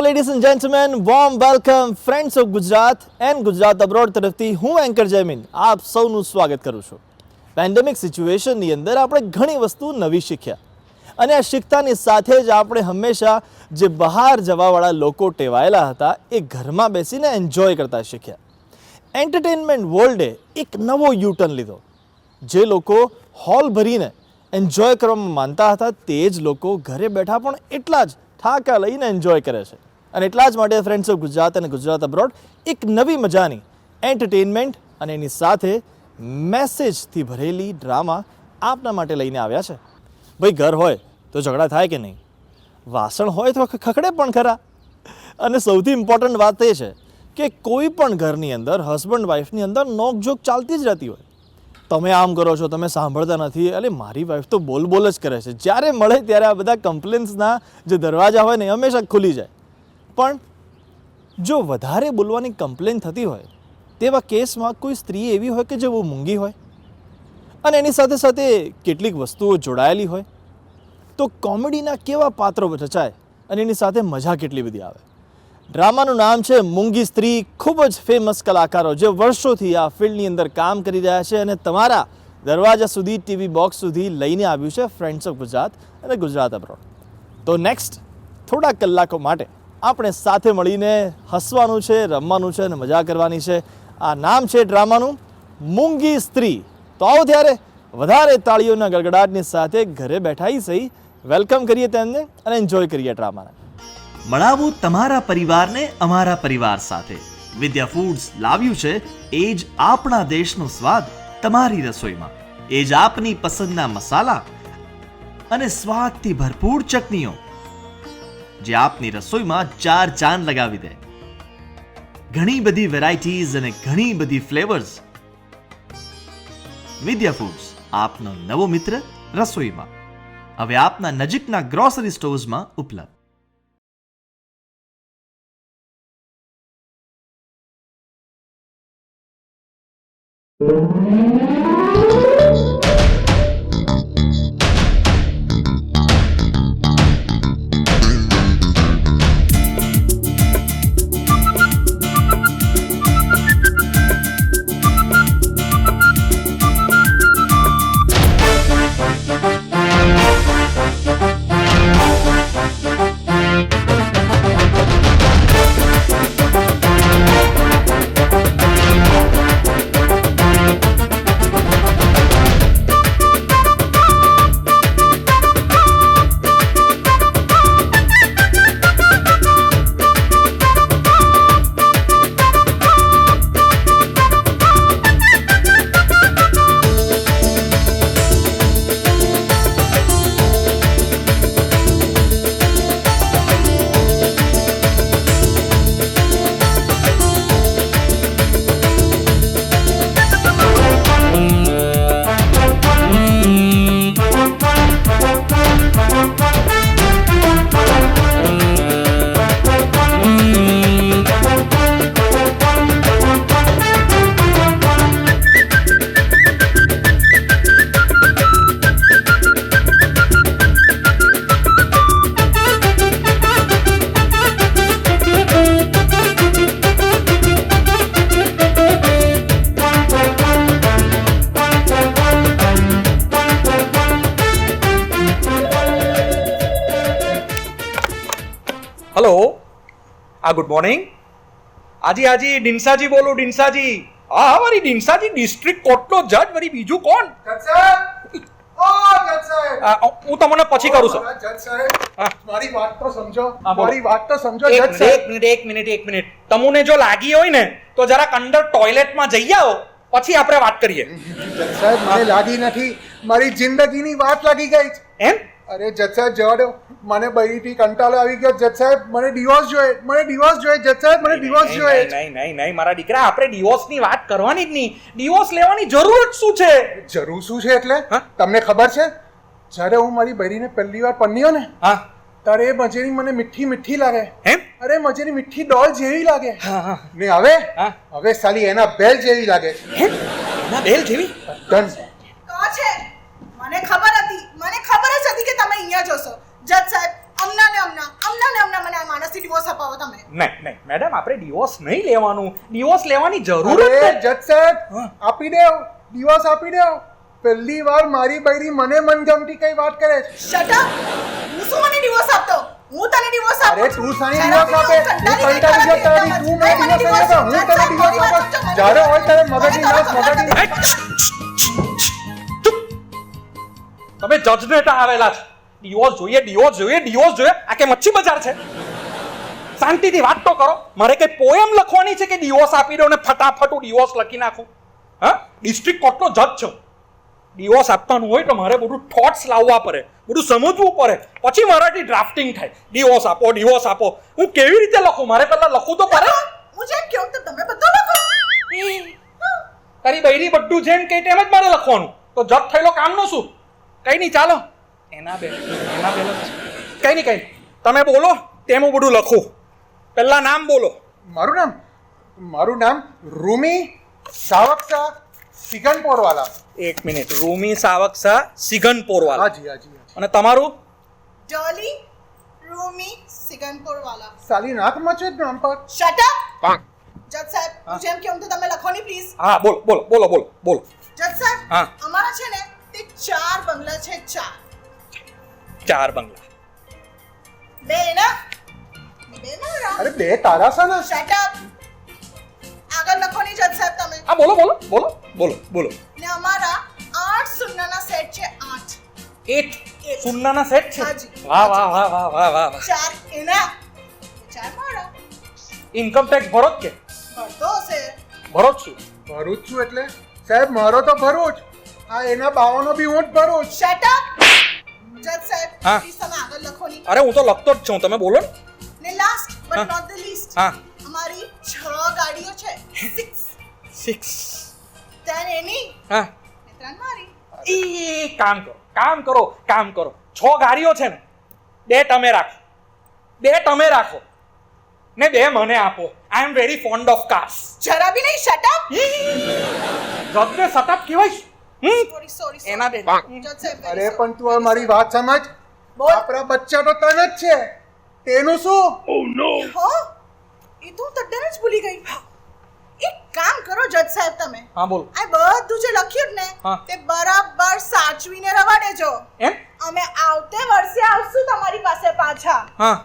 Ladies and gentleman, warm welcome friends of Gujarat and Gujarat abroad તરફથી હું anchor Jaymin આપ સૌનું સ્વાગત કરું છું. પેન્ડેમિક સિચ્યુએશનની અંદર આપણે ઘણી વસ્તુ નવી શીખ્યા અને આ શીખતાની સાથે જ આપણે હંમેશા જે બહાર જવાવાળા લોકો ટેવાયેલા હતા એ ઘરમાં બેસીને એન્જોય કરતા શીખ્યા. એન્ટરટેનમેન્ટ વર્લ્ડે એક નવો યુટર્ન લીધો. જે લોકો હોલ ભરીને એન્જોય કરવામાં માનતા હતા તે જ લોકો ઘરે બેઠા પણ એટલા જ ઠાકા લઈને એન્જોય કરે છે. અને એટલા જ માટે ફ્રેન્ડ્સ ઓફ ગુજરાત અને ગુજરાત અબ્રોડ એક નવી મજાની એન્ટરટેનમેન્ટ અને એની સાથે મેસેજથી ભરેલી ડ્રામા આપના માટે લઈને આવ્યા છે. ભાઈ ઘર હોય તો ઝઘડા થાય કે નહીં, વાસણ હોય તો ખખડે પણ ખરા. અને સૌથી ઇમ્પોર્ટન્ટ વાત એ છે કે કોઈ પણ ઘરની અંદર હસબન્ડ વાઈફની અંદર નોકઝોક ચાલતી જ રહેતી હોય. તમે આમ કરો છો, તમે સાંભળતા નથી, એટલે મારી વાઈફ તો બોલ બોલ જ કરે છે. જ્યારે મળે ત્યારે આ બધા કમ્પ્લેન્ટ્સના જે દરવાજા હોય ને હંમેશા ખુલી જાય. પણ જો વધારે બોલવાની કમ્પ્લેન થતી હોય તેવા કેસમાં કોઈ સ્ત્રી એવી હોય કે જે બહુ મૂંગી હોય અને એની સાથે સાથે કેટલીક વસ્તુઓ જોડાયેલી હોય તો કોમેડીના કેવા પાત્રો રચાય અને એની સાથે મજા કેટલી બધી આવે. ડ્રામાનું નામ છે મૂંગી સ્ત્રી. ખૂબ જ ફેમસ કલાકારો જે વર્ષોથી આ ફિલ્ડની અંદર કામ કરી રહ્યા છે અને તમારા દરવાજા સુધી, ટીવી બોક્સ સુધી લઈને આવ્યું છે ફ્રેન્ડ્સ ઓફ ગુજરાત અને ગુજરાત અબ્રોડ. તો નેક્સ્ટ થોડા કલાકો માટે આપણે સાથે મળીને હસવાનું છે, રમવાનું છે અને મજા કરવાની છે. આ નામ છે ડ્રામાનું મૂંગી સ્ત્રી. તો આવો ત્યારે વધારે તાળીઓના ગડગડાટની સાથે ઘરે બેઠા સહી વેલકમ કરીએ તેમને અને એન્જોય કરીએ ડ્રામાને. મળાવો તમારા પરિવારને અમારા પરિવાર સાથે. વિદ્યા ફૂડ્સ લાવ્યું છે એ જ આપણા દેશનો સ્વાદ તમારી રસોઈમાં. એ જ આપની પસંદના મસાલા અને સ્વાદથી ભરપૂર ચટણીઓ જે આપની રસોઈમાં ચાર ચાંદ લગાવી દે. ઘણી બધી વેરાયટીઝ અને ઘણી બધી ફ્લેવર્સ. વિદ્યા ફૂડ્સ આપનો નવો મિત્ર રસોઈમાં હવે આપના નજીકના ગ્રોસરી સ્ટોર્સમાં ઉપલબ્ધ. Hello good morning. आजी आजी डिंसाजी बोलो डिंसाजी. हाँ हमारी डिंसाजी डिस्ट्रिक्ट कोर्ट नो जज वरी बीजू कोण હું તમને પછી કરું છું. મારી વાત તો સમજો. એક મિનિટ તમને જો લાગી હોય ને તો જરાક અંદર ટોયલેટમાં જઈ આવો, પછી આપણે વાત કરીએ. જજ સાહેબ મને લાગી નથી, મારી જિંદગીની વાત લાગી ગઈ. એમ? અરે જજ સાહેબ જવા દો, મને બૈરીથી કંટાળો આવી ગયો. જજ સાહેબ મને ડિવોર્સ જોઈએ. જજ સાહેબ મને ડિવોર્સ જોઈએ. નહીં મારા દીકરા, આપણે ડિવોર્સની વાત કરવાની જ નહીં. ડિવોર્સ લેવાની જરૂર શું છે? જરૂર શું છે એટલે તમને ખબર છે? જ્યારે હું મારી બૈરીને પહેલી વાર પરણ્યો ને તારે એ મજેરી મને મીઠી મીઠી લાગે. એમ? અરે મજેરી મીઠી ડોલ જેવી લાગે ને હવે સાલી એના બેલ જેવી લાગે. એના બેલ જેવી? મને ખબર હતી કે તમે અહીંયા જોશો. જજ સાહેબ હમણાં મને આ માણસથી ડિવોર્સ અપાવો તમે. નહીં મેડમ, આપણે ડિવોર્સ નહીં લેવાનું. ડિવોર્સ લેવાની જરૂર જ અરે નથી. જજ સાહેબ આપી દેવ, ડિવોર્સ આપી દેવ. પહેલી વાર મારી બૈરી મને મનગમતી કઈ વાત કરે છે. Shut up. હું શું મને ડિવોર્સ આપતો? હું તને ડિવોર્સ આપું. અરે તું સાની ડિવોર્સ આપે? હું કંટાળી ગયો તારી, તું મને ડિવોર્સ આપે, હું તને ડિવોર્સ આપે. જ્યારે હોય ત્યારે મગજની નાશ. તમે જજને આવેલા છે. ડિવોર્સ જોઈએ. આ કે મચ્છી બજાર છે? શાંતિથી વાત તો કરો. મારે કઈ પોએમ લખવાની છે કે ડિવોર્સ આપી દો ને ફટાફટ હું ડિવોર્સ લખી નાખું? હા, ડિસ્ટ્રિક્ટ કોર્ટનો જજ છું. ડિવોર્સ આપવાનું હોય તો મારે બધું થોટ્સ લાવવા પડે, બધું સમજવું પડે, પછી મારાથી ડ્રાફ્ટિંગ થાય. ડિવોર્સ આપો. હું કેવી રીતે લખું? મારે પહેલા લખવું તો પડે. હું જેમ કહું તો તમે બધું લખો. તારી બૈરી બધું જેમ કે તેમ જ મારે લખવાનું. તો જજ થયેલો કામનો શું? કઈ નહીં, ચાલો. એના બેલ કઈ નહીં. તમે બોલો તેમ હું બધું લખું. પહેલા નામ બોલો. મારું નામ રૂમી સાવકસા સિગનપોરવાલા. એક મિનિટ. રૂમી સાવકસા સિગનપોરવાલા. હાજી. અને તમારું? ડોલી રૂમી સિગનપુરવાલા. સાલી નાક મચે જ નામ પર. Shut up. જજ સાહેબ, હું જેમ કહું તો તમે લખો ની પ્લીઝ. હા, બોલો. જજ સાહેબ, હા. અમારા છે ને તે 4 બંગલા છે. 4 બંગલા. 2 ના મારા. અરે 2 તારા છે ને. Shut up. આગળ લખો ની જજ સાહેબ તમે. હા, બોલો. ને અમારા 8 શૂન્યના સેટ છે. 8 8 શૂન્યના સેટ છે. હાજી. વાહ. 4 એના, 4 મારા. ઇન્કમ ટેક્સ ભરો જ કે? ભરતો હશે. ભરો જ છું. ભરું જ છું એટલે સાહેબ મારો તો ભરું જ. આ એના બાવાનો બી હું જ ભરું જ. Shut up. જજ સાહેબ, હા. પ્લીઝ તમે આગળ લખો ની. અરે હું તો લખતો જ છું, તમે બોલો ને. ને લાસ્ટ બટ હા. નોટ ધ લીસ્ટ, હા. અમારી 6 ગાડીઓ છે. 6. 6. ત્રણ એની હા. ને 3 મારી. ઈ કામ કરો. 6 ગાડીઓ છે ને, 2 તમે રાખો ને 2 મને આપો. I am very fond of cars. જરા બી નહીં. Shut up. જગને સટઅપ કહેવાય. સોરી. એના 2. જજ સાહેબ, અરે પણ તું હવે મારી વાત સમજ. બોલ. આપણા બચ્ચા તો તને જ છે, તેનું શું? હો, એ તો હું તદ્દન જ ભૂલી ગઈ. એક કામ કરો જજ સાહેબ તમે. હા, બોલ. આ બધું જે લખ્યું ને હા. તે બરાબર સાચવીને રવા દેજો. એમ? અમે આવતે વર્ષે આવશું તમારી પાસે પાછા. હા.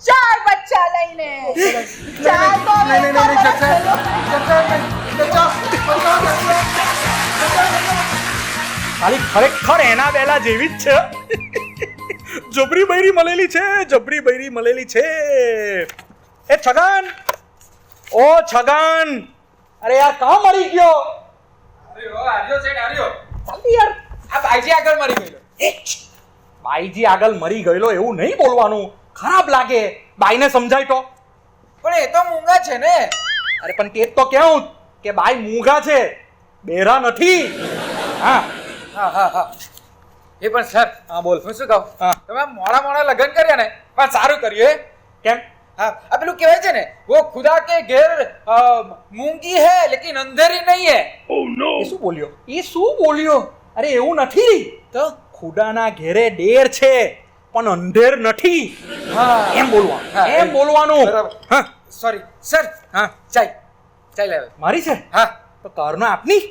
4 બચ્ચા લઈને. 4 તો અમે નહીં, જજ સાહેબ, ખાલી ખરેખર એના બેલા જેવી જ છે. જબરી બૈરી મળેલી છે. એ છગન, અરે યાર કાં મરી ગયો? જલ્દી યાર. બાઈજી આગળ મરી ગયેલો એવું નહીં બોલવાનું, ખરાબ લાગે. બાઈને સમજાય તો. પણ એ તો મૂંગા છે ને. અરે પણ તે તો કેવું કે બાઈ મૂંગા છે, બેરા નથી. હા. એ પણ સર, હા, બોલ. હું શું કહું, હા. તમે મોડા લગ્ન કર્યા ને પણ સારું કર્યું. કેમ? હા, આ પેલું કહેવાય છે ને, वो खुदा के घेर मूंगी है लेकिन अंधेरी नहीं है. એ શું બોલ્યો? અરે એવું નથી. તો ખુદાના ઘેરે ડેર છે પણ અંધેર નથી. હા, એમ બોલવાનું. હા, એમ બોલવાનું. બરાબર. હા. Sorry sir. હા. ચાલ આવે. મારી છે? હા, તો કરના આપની.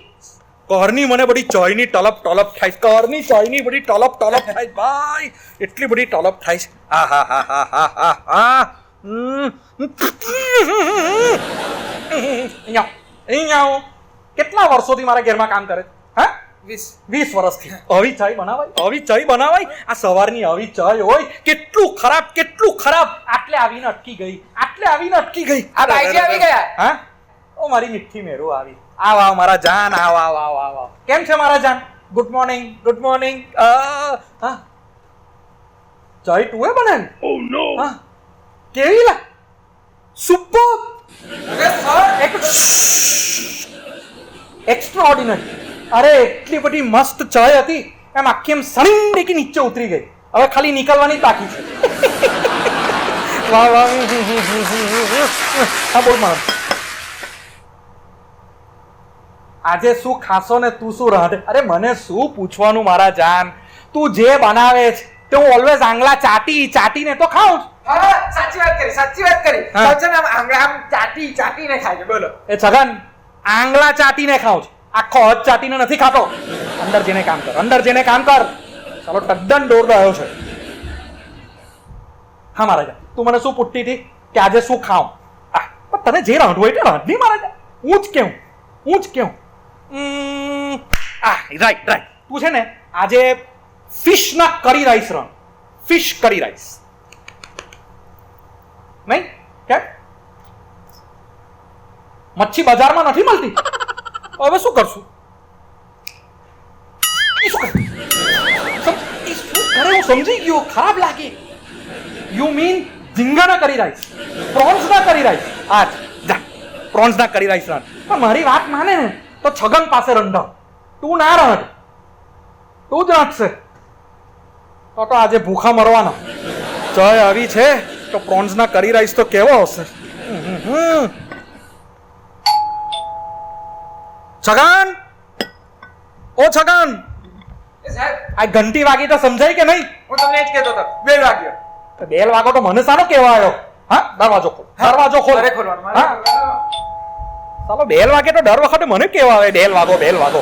કરની મને બધી ચાયની ટલપ થાય. કરની ચાયની બધી ટલપ થાય ભાઈ. એટલી બધી ટલપ થાય છે. હા. અહીંયા આવો. કેટલા વર્ષોથી મારા ઘરમાં કામ કરે? હા, 20 વર્ષથી. આવી ચાય બનાવાય. આ સવારની આવી ચાય હોય, કેટલું ખરાબ. આટલે આવીને અટકી ગઈ. આ બાઈજી આવી ગયા. હા, ઓ મારી મીઠી મેરુ આવી. આવ મારા જાન, આવ. કેમ છે મારા જાન? Good morning. હા, ચાય તું એ બનાવી? ઓ નો. હા, કેવી લા? સુપર. એક્સ્ટ્રાઓર્ડિનરી. અરે એટલી બધી મસ્ત ચાય હતી, એમ આખી એમ સળીંગ નીચે ઉતરી ગઈ. હવે ખાલી નીકળવાની જ બાકી છે. વાહ. હા, બોલ મારા. આજે શું ખાશો ને તું શું રાંધે? અરે મને શું પૂછવાનું મારા જાન, તું જે બનાવે છે તો હું ઓલવેઝ આંગળા ચાટીને તો ખાઉં જ. હા, સાચી વાત કરી હા. સજ્જન આમ ચાટીને ખાય છે, બોલો. એ છગન આંગળા ચાટીને ખાઉં છું, આખો હદ ચાટીને નથી ખાતો. અંદર જઈને કામ કર. ચાલો તદ્દન દોર રહ્યો છે. હા મહારાજા, તું મને શું પૂછતી હતી કે આજે શું ખાઉં? પણ તને જે રાંધવું એટલે રાંધ નહીં મહારાજા. હું જ કેવું રાઈટ. તું છે ને આજે ફિશના કરી રાઈસ રાંધ. ફિશ કરી રાઈસ નહીં કેમ? મચ્છી બજારમાં નથી મળતી. હવે શું કરશું? હું સમજી ગયો, ખરાબ લાગે. યુ મીન ઝીંગાના કરી રાઈસ, પ્રોન્સના કરી રાઈસ. હા જા, પ્રોન્સના કરી રાઈસ રાંધ. પણ મારી વાત માને ને તો છગન પાસે રંધાવ. તું ના રાંધ, તું જ રાંધશે તો આજે ભૂખા મરવાના. ચાય આવી છે તો પ્રોન્સના કરી રાઈસ તો કેવો હશે? છગન, ઓ છગન, એ સાહેબ, આ ઘંટી વાગી તો સમજાય કે નહીં? હું તમને જ કહેતો હતો, બેલ વાગ્યો. બેલ વાગો તો મને સારો કેવા આવ્યો? હા, દરવાજો ખોલ. મારે ખોલવાનું, મારે હા? ખોલવાનું. ચાલો બેલ વાગે તો દર વખતે મને કેવા આવે બેલ વાગો.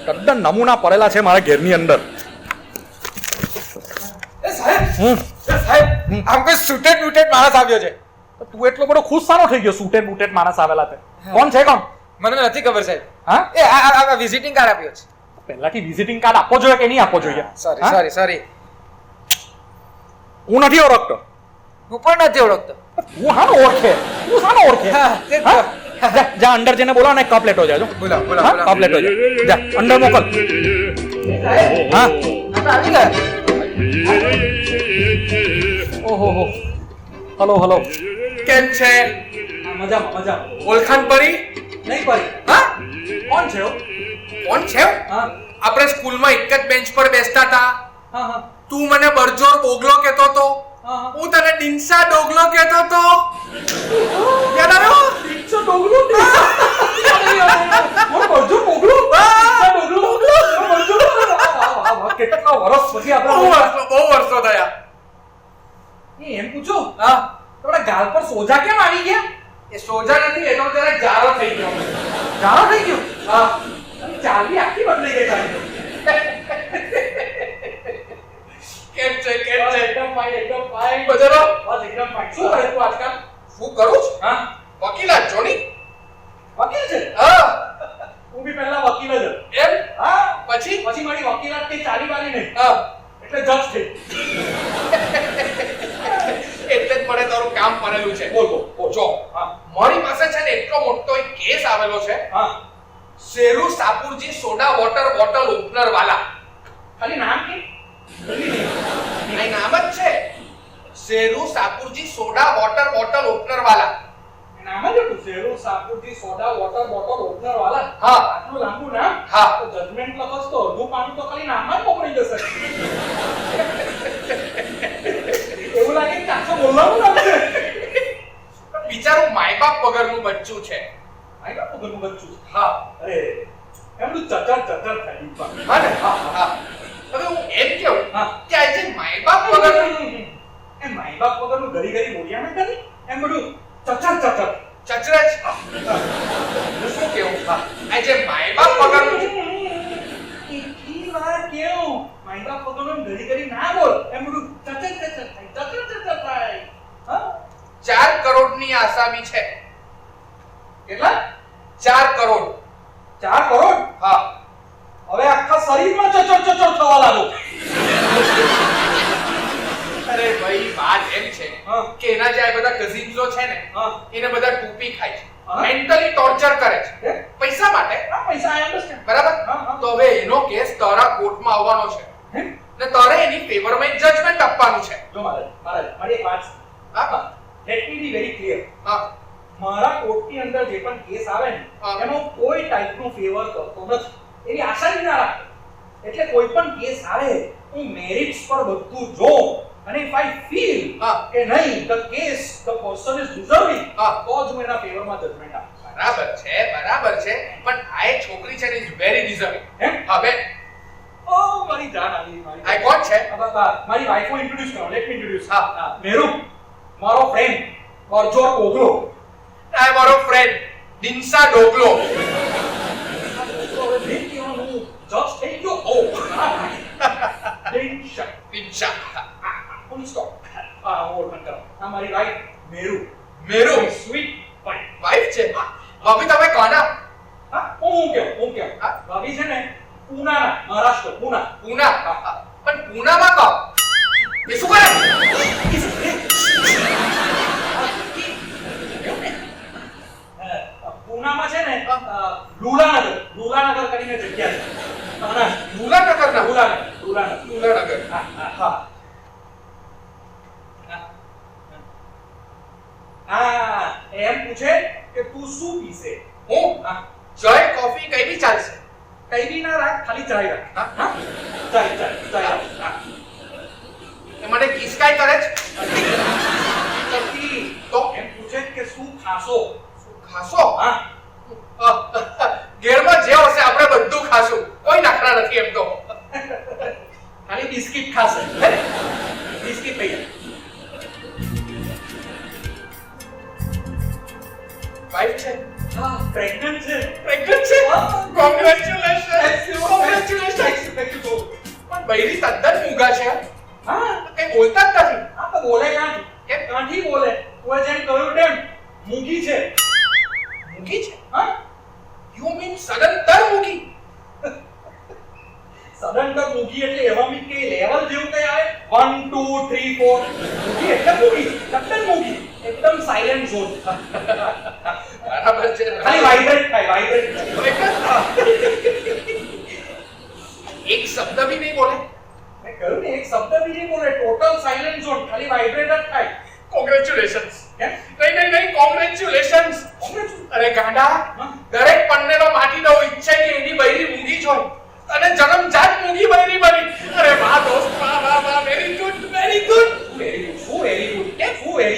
તદ્દન નમૂના પડેલા છે મારા ઘેરની અંદર. એ સાહેબ, આમ કોઈ સુટેડ બુટેડ માણસ આવ્યો છે. તું એટલો બધો ખુશ સારો થઈ ગયો? સુટેડ બુટેડ માણસ આવેલા છે. કોણ છે? કોણ? મને નથી ખબર સાહેબ. હા, એ આ વિઝિટિંગ કાર્ડ આપ્યો છે. પહેલાથી વિઝિટિંગ કાર્ડ આપવો જોઈએ કે નહીં આપવો જોઈએ? હા? સોરી. હું નથી ઓળખતો. હું પણ નથી ઓળખતો. તું સાનો ઓળખે? હા, તે જ તો. હા? જા અંદર જઈને બોલાવો ને કપ લેતો જાજો. બોલાવો. કપ લેતો જા, અંદર મોકલ. હા, આ તો આવી ગયા. ઓહો હલો. કેમ છે? મજામાં. ઓળખાણ પડી? નહીં પડી. હા? કોણ છે? કોણ છે? હા આપણે સ્કૂલમાં એક જ બેન્ચ પર બેસતા હતા. હા. તું મને બરજોર બોગલો કહેતો તો, હા. હું તને ડિંસા ડોગલો કહેતો તો. યાદ આવ્યો? પિક્ચર ડોગલો કેટલા વર્ષ પછી બહુ વર્ષો થયા. એમ પૂછો હા, તમારા ગાલ પર સોજા કેમ આવી ગયા? એ સોજા નથી, એનો જરા જારો થઈ ગયો. જાણો થઈ ગયો? હા, અને ચાલવી આખી બદલાઈ ગઈ તારી તો. કેમ છે? એકદમ ફાઇન. બજારો બસ એકદમ ફાઇન. શું કરે તું આજકાલ? શું કરું છું? હા, વકીલાત છો ની? વકીલ છે? હા. હું બી પહેલા વકીલ જ હતો. એમ? હા, પછી? પછી મારી વકીલાત કઈ ચાલી વાલી નહીં, હા, એટલે જજ થઈ. એટલે જ મને તારું કામ પડેલું છે. બોલ. જો, હા મારી પાસે છે ને એટલો મોટો એક કેસ આવેલો છે. હા. Sheru Sapurji soda water bottle opener wala. ખાલી નામ કે આ નામ જ છે, Sheru Sapurji soda water bottle opener wala. નામ જ હતું, Sheru Sapurji soda water bottle opener wala. હા. આટલું લાંબુ નામ? હા. તો જજમેન્ટ લખસ તો અડધું પાણી તો ખાલી નામમાં જ મોકળી જશે. એવું લાગે કે આખો બોલવાનું નામ છે. બિચારું માય બાપ વગરનું બચ્ચું છે. આઈ બાપુ ઘરનું બચ્ચું છે. હા. અરે એમનું ચચર થાય દીપા. હા ને? હા. હવે હું એમ કહું હા. કે આજે માય બાપ વગરનું એમ માય બાપ વગરનું ઘડી બોલ્યા ના કરી એમ બધું ચચર. ચચરજ. હું શું કહું? આજે માય બાપ વગરનું એટલી વાર કેવું માય બાપ વગરનું ઘડી ના બોલ એમ બધું ચચર થાય. હા 4 કરોડની આસામી છે. કેટલા? 4 કરોડ. 4 કરોડ? હા. હવે આખા શરીરમાં ચચર થવા લાગો. અરે ભાઈ, વાત એમ છે હા. કે એના જે આ બધા કઝિન્સો છે ને, હા. એને બધા ટૂપી ખાય છે, હા. મેન્ટલી ટોર્ચર કરે છે હે? પૈસા માટે. આ પૈસા આઈ અન્ડરસ્ટેન્ડ. બરાબર? હા, હા. તો હવે એનો કેસ તારા કોર્ટમાં આવવાનો છે હે? ને તારે એની ફેવરમાં એક જજમેન્ટ આપવાનું છે. જો મારી એક વાત છે. હા. Let me be very clear. હા. મારા કોર્ટની અંદર જે પણ કેસ આવે ને હા. એમાં કોઈ ટાઈપનું ફેવર કરતો નથી, એવી આશા જ ના રાખતો. એટલે કોઈ પણ કેસ આવે હું મેરિટ્સ પર બધું જોઉં અને ઇફ આઈ ફીલ હા. કે નહીં the case the person is deserving, હા. તો જ હું એના ફેવરમાં જજમેન્ટ આપું. બરાબર છે પણ આ એક છોકરી છે ને ઇઝ વેરી ડિઝર્વિંગ. હે? હવે ઓ મારી જાન આવી મારી આ કોણ છે? મારી વાઈફ કો ઇન્ટ્રોડ્યુસ કરો. Let me introduce. હા. મેરુ મારો ફ્રેન્ડ બરજોર કોગલો. આ મારો ફ્રેન્ડ ડિંસા ડોગલો. જજ થઈ ગયો. ઓ ડિંસા. Full stop. ઓર કરો. આ મારી wife Meru. Meru sweet wife. Wife છે. ભાભી તમે કોના? હા હું કેમ ભાભી છે ને પૂનાના, મહારાષ્ટ્ર પૂના. પૂના. પણ પૂનામાં કો? એ શું કરે? પૂનામાં છે ને લુલાનગર કરીને જગ્યા છે. મહારાષ્ટ્ર લુલાનગરના. લુલાનગર. લુલાનગર. હા એમ પૂછે કે તું શું પીશે? હું ચાય કોફી કઈ બી ચાલશે. કઈ બી ના રાખ, ખાલી ચાય રાખ. હા? ચાય એ મને કિસકાઈ કરે છે. તો એમ પૂછે કે શું ખાશો? ખાશો? હા ઘેરમાં જે હશે આપણે બધું ખાશું. કોઈ નખરા નથી એમ તો. ખાલી બિસ્કિટ ખાશે. બિસ્કિટ લઈ જા. વાઈફ છે? હા પ્રેગ્નન્ટ છે. પ્રેગ્નન્ટ છે? કોંગ્રેચ્યુલેશન. Thank you. પણ બૈરી તદ્દન મૂંગા છે. હા કઈ બોલતા જ નથી. આ તો બોલે કાંઠ. કેમ? કાંઠી બોલે. કોઈ જેમ કહ્યું તેમ મૂંગી છે. મૂંગી છે? હા યુ મીન સદંતર મૂંગી? સડનકર મૂંગી એટલે એવા મી કે લેવલ જેવું કઈ આવે 1 2 3 4 મૂંગી એટલે મૂંગી તદ્દન મૂંગી એકદમ સાયલેન્ટ ઝોન. બરાબર છે. ખાલી વાઇબ્રેટ થાય. એક શબ્દ બી નહીં બોલે. મેં કહ્યું ને એક શબ્દ બી નહીં બોલે. Total silent zone. ખાલી વાઇબ્રેટ જ થાય. કોંગ્રેચ્યુલેશન્સ. કેમ? નહીં કોંગ્રેચ્યુલેશન્સ. અરે ગાંડા, દરેક પન્નેનો માટીનો ઈચ્છે કે એની બૈરી મૂંગી જ હોય અને જન્મજાત મૂંગી બૈરી બની. અરે વાહ દોસ્ત, વાહ વેરી ગુડ. Very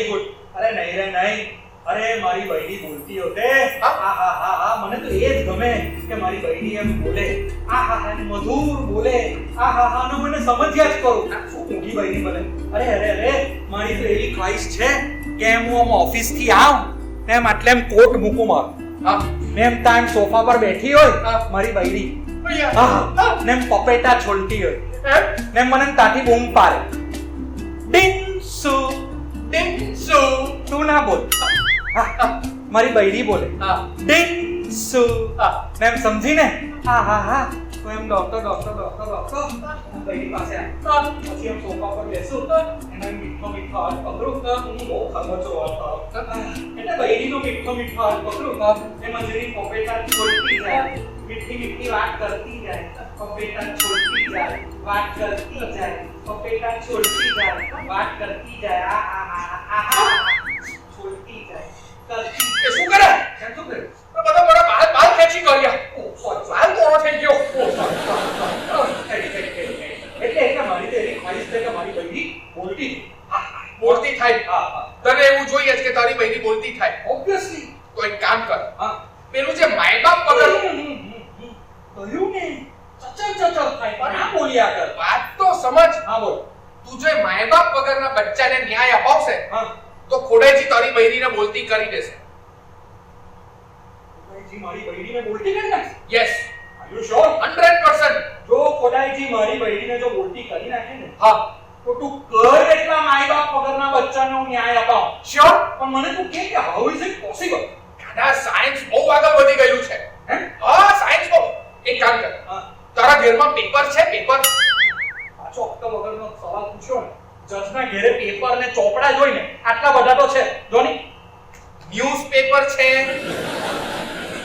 good. અરે નહીં રે નહીં. અરે મારી બૈરી બોલતી હોતે. હા મને તો એ જ ગમે કે મારી બૈરી એમ બોલે. એમ મધુર બોલે. ને મને સમજ્યા જ કરું. શું મૂંગી બૈરી બોલે. અરે મારી તો એવી ખ્વાહિશ છે કે હું આમ ઓફિસ થી આવું ને એમ આટલે એમ કોટ મૂકું મારું. હા ને એમ ટાઈમ સોફા પર બેઠી હોય હા. મારી બૈરી. ભૈયા. ને એમ પપેટા છોલતી હોય ને મને તાથી બૂમ પાડે. ડિંસુ ડિંસુ. તું ના બોલ. મારી બૈરી બોલે. હા. ડિંસુ ને એમ સમજીને તો એમ ડોક્ટર બૈરી પાસે આવ. પછી એમ સોફા પર બેસું અને એમ મીઠો હાથ પકડું. હું બહુ ખમચો હતો એટલે બૈરીનો મીઠો હાથ પકડું. એમાં જેની પપેટા છોડતી જાય, મીઠી વાત કરતી જાય, પપેટા છોડતી જાય, વાત કરતી જાય, પપેટા છોડતી જાય, વાત કરતી જાય. છોડતી જાય કરતી. એ શું કરે? કેમ શું કરે? બધા મારા બાલ ખેંચી કર્યા. બાલ તોડો થઈ ગયો. એટલે મારી તો એવી ખ્વાહિશ છે કે મારી બૈરી બોલતી બોલતી થાય. તને એવું જોઈએ છે કે તારી બૈરી બોલતી થાય. ઓબ્વિયસલી. તો એક કામ કર. હા પેલું જે માયબાપ પગાર કહ્યું ને ચચલ થાય પણ આ બોલ્યા કર. વાત તો સમજ. હા બોલ. તું જો માયબાપ વગરના બચ્ચાને ન્યાય અપાવશે હા તો ખોડેજી તારી બૈરીને બોલતી કરી દેશે. ખોડાઈજી મારી બૈરીને બોલતી કરી નાખે. Yes, are you sure? 100%. જો ખોડાઈજી મારી બૈરીને જો બોલતી કરી નાખે ને હા, તો તું કર એટલા માયબાપ વગરના બચ્ચાનો ન્યાય અપાવ. શ્યોર. પણ મને તું કે હાઉ ઇઝ ઇટ પોસિબલ? ગાડા, સાયન્સ બહુ આગળ વધી ગયું છે. હે? હા, સાયન્સ બહુ. એક કામ કર. હા તારા ઘરમાં પેપર છે? પેપર? પાછો અક્કલ વગરનો સવાલ પૂછ્યો ને. જજના ઘરે પેપર ને ચોપડા જોઈને આટલા બધા તો છે જોની. ન્યૂઝપેપર છે?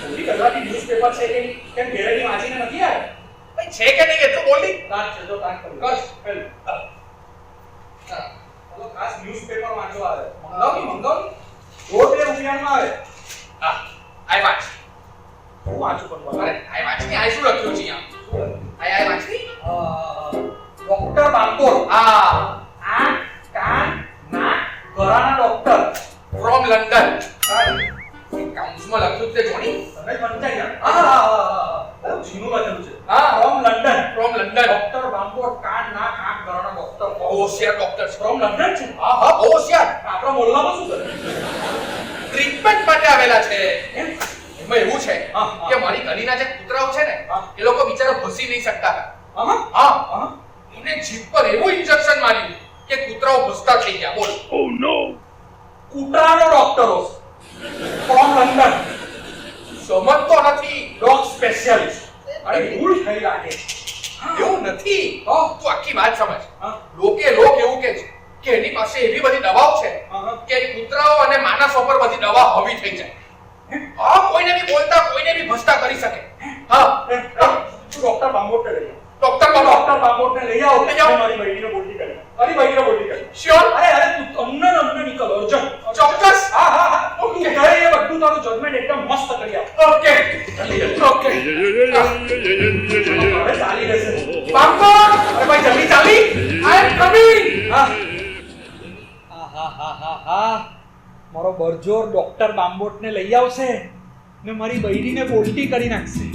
થોડી કલાકની ન્યૂઝપેપર છે કે કેમ ઘરેની વાંચીને નથી આવે? ભાઈ છે કે નહીં એટલું બોલી. તાર છે જો તાર કર કર. પેલું હા. ચાલો ખાસ ન્યૂઝપેપર વાંચવા આવે. મંગાવી જો 2 રૂપિયામાં આવે. હા, આઈ વાંચ. હું વાંચું પણ અરે, આઈ વાંચ ની. આઈ શું લખ્યું છે અહીંયા? આઈ વાંચ ની. ડોક્ટર બાંકોર. હા, આંખ કાન નાક ગળાના ડોક્ટર. From London. કાઉન્સમાં લખ્યું છે જોણી. તમે વંચાઈ ગયા. હા જીનું લખેલું છે. હા. From London. From London. Doctor Bamboat કાન નાક આંખ ગળાના ડોક્ટર બહુ હોશિયાર ડોક્ટર છે. ફ્રોમ લંડન છે હા હા બહુ હોશિયાર. આપણા મોહલ્લામાં શું કરે ટ્રીટમેન્ટ માટે આવેલા છે. એમાં એવું છે હા, હા. કે મારી ગલીના જે કૂતરાઓ છે ને હા. એ લોકો બિચારા ભસી નહીં શકતા હતા. હા હા હા એમને જીભ પર એવું ઇન્જેક્શન માર્યું કે કૂતરાઓ ભસતા થઈ ગયા. બોલ. કૂતરાનો ડોક્ટરો ફ્રોમ લંડન સમજતો નથી. ડોગ સ્પેશિયાલિસ્ટ અરે ભૂલ થઈ લાગે એવું નથી. તો? તું આખી વાત સમજ. હા. લોક એવું કે છે કે એની પાસે એવી બધી દવાઓ છે હા. કે કૂતરાઓ અને માણસો પર બધી દવા હવી થઈ જાય. હા કોઈને બી બોલતા કોઈને બી ભસતા કરી શકે. હા ડોક્ટર બાંબોટને લઈ ડોક્ટર આવો ડોક્ટર બાંબોટને લઈ આવો લઈ આવો. મારી બહેનીને બોલતી કરી મારી બહેનીને બોલતી કરી શ્યોર. અરે તું અમને નીકળ અર્જન્ટ ચોક્કસ. હા હા હા તું કહે એ બધું તારું જજમેન્ટ એકદમ મસ્ત કરી આપ ઓકે ઓકે હવે ચાલી રહેશે બાંબો અરે ભાઈ જલ્દી ચાલી. આઈ એમ કમિંગ. હા મારો બરજોર ડોક્ટર બાંબોટને લઈ આવશે ને મારી બૈરીને બોલતી કરી નાખશે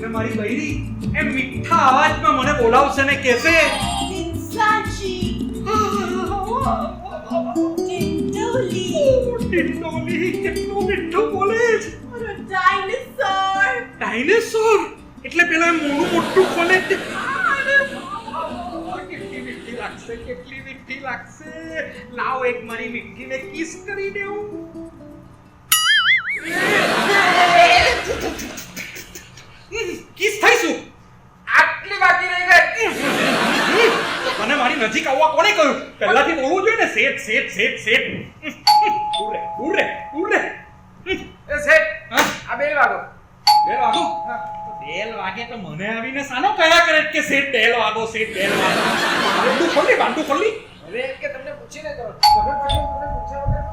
ને મારી બૈરી એ મીઠા અવાજમાં મને બોલાવશે ને કહેશે ઇન્સાનજી ટિંડોલી કેટલું મીઠું બોલે છે ડાયનાસોર ડાયનાસોર એટલે પેલા મોનું મોટું ખોલે તે કેટલી મીઠી લાગશે લાવ એક મારી મીઠીને કિસ કરી દેવું કિસ થઈશું આટલી બાકી રહી ગઈ. મને મારી નજીક આવવા કોણે કહ્યું પહેલાથી બોલવું જોઈએ ને સેટ દૂર રે એ સેટ હા? આ બેલ વાગો. બેલ વાગો બેલ વાગે તો મને આવીને સાનો કયા કરે કે સેટ બેલ વાગો બાંધું ખોલી હવે કે તમને પૂછીને કરો. તમે પૂછ્યા વગર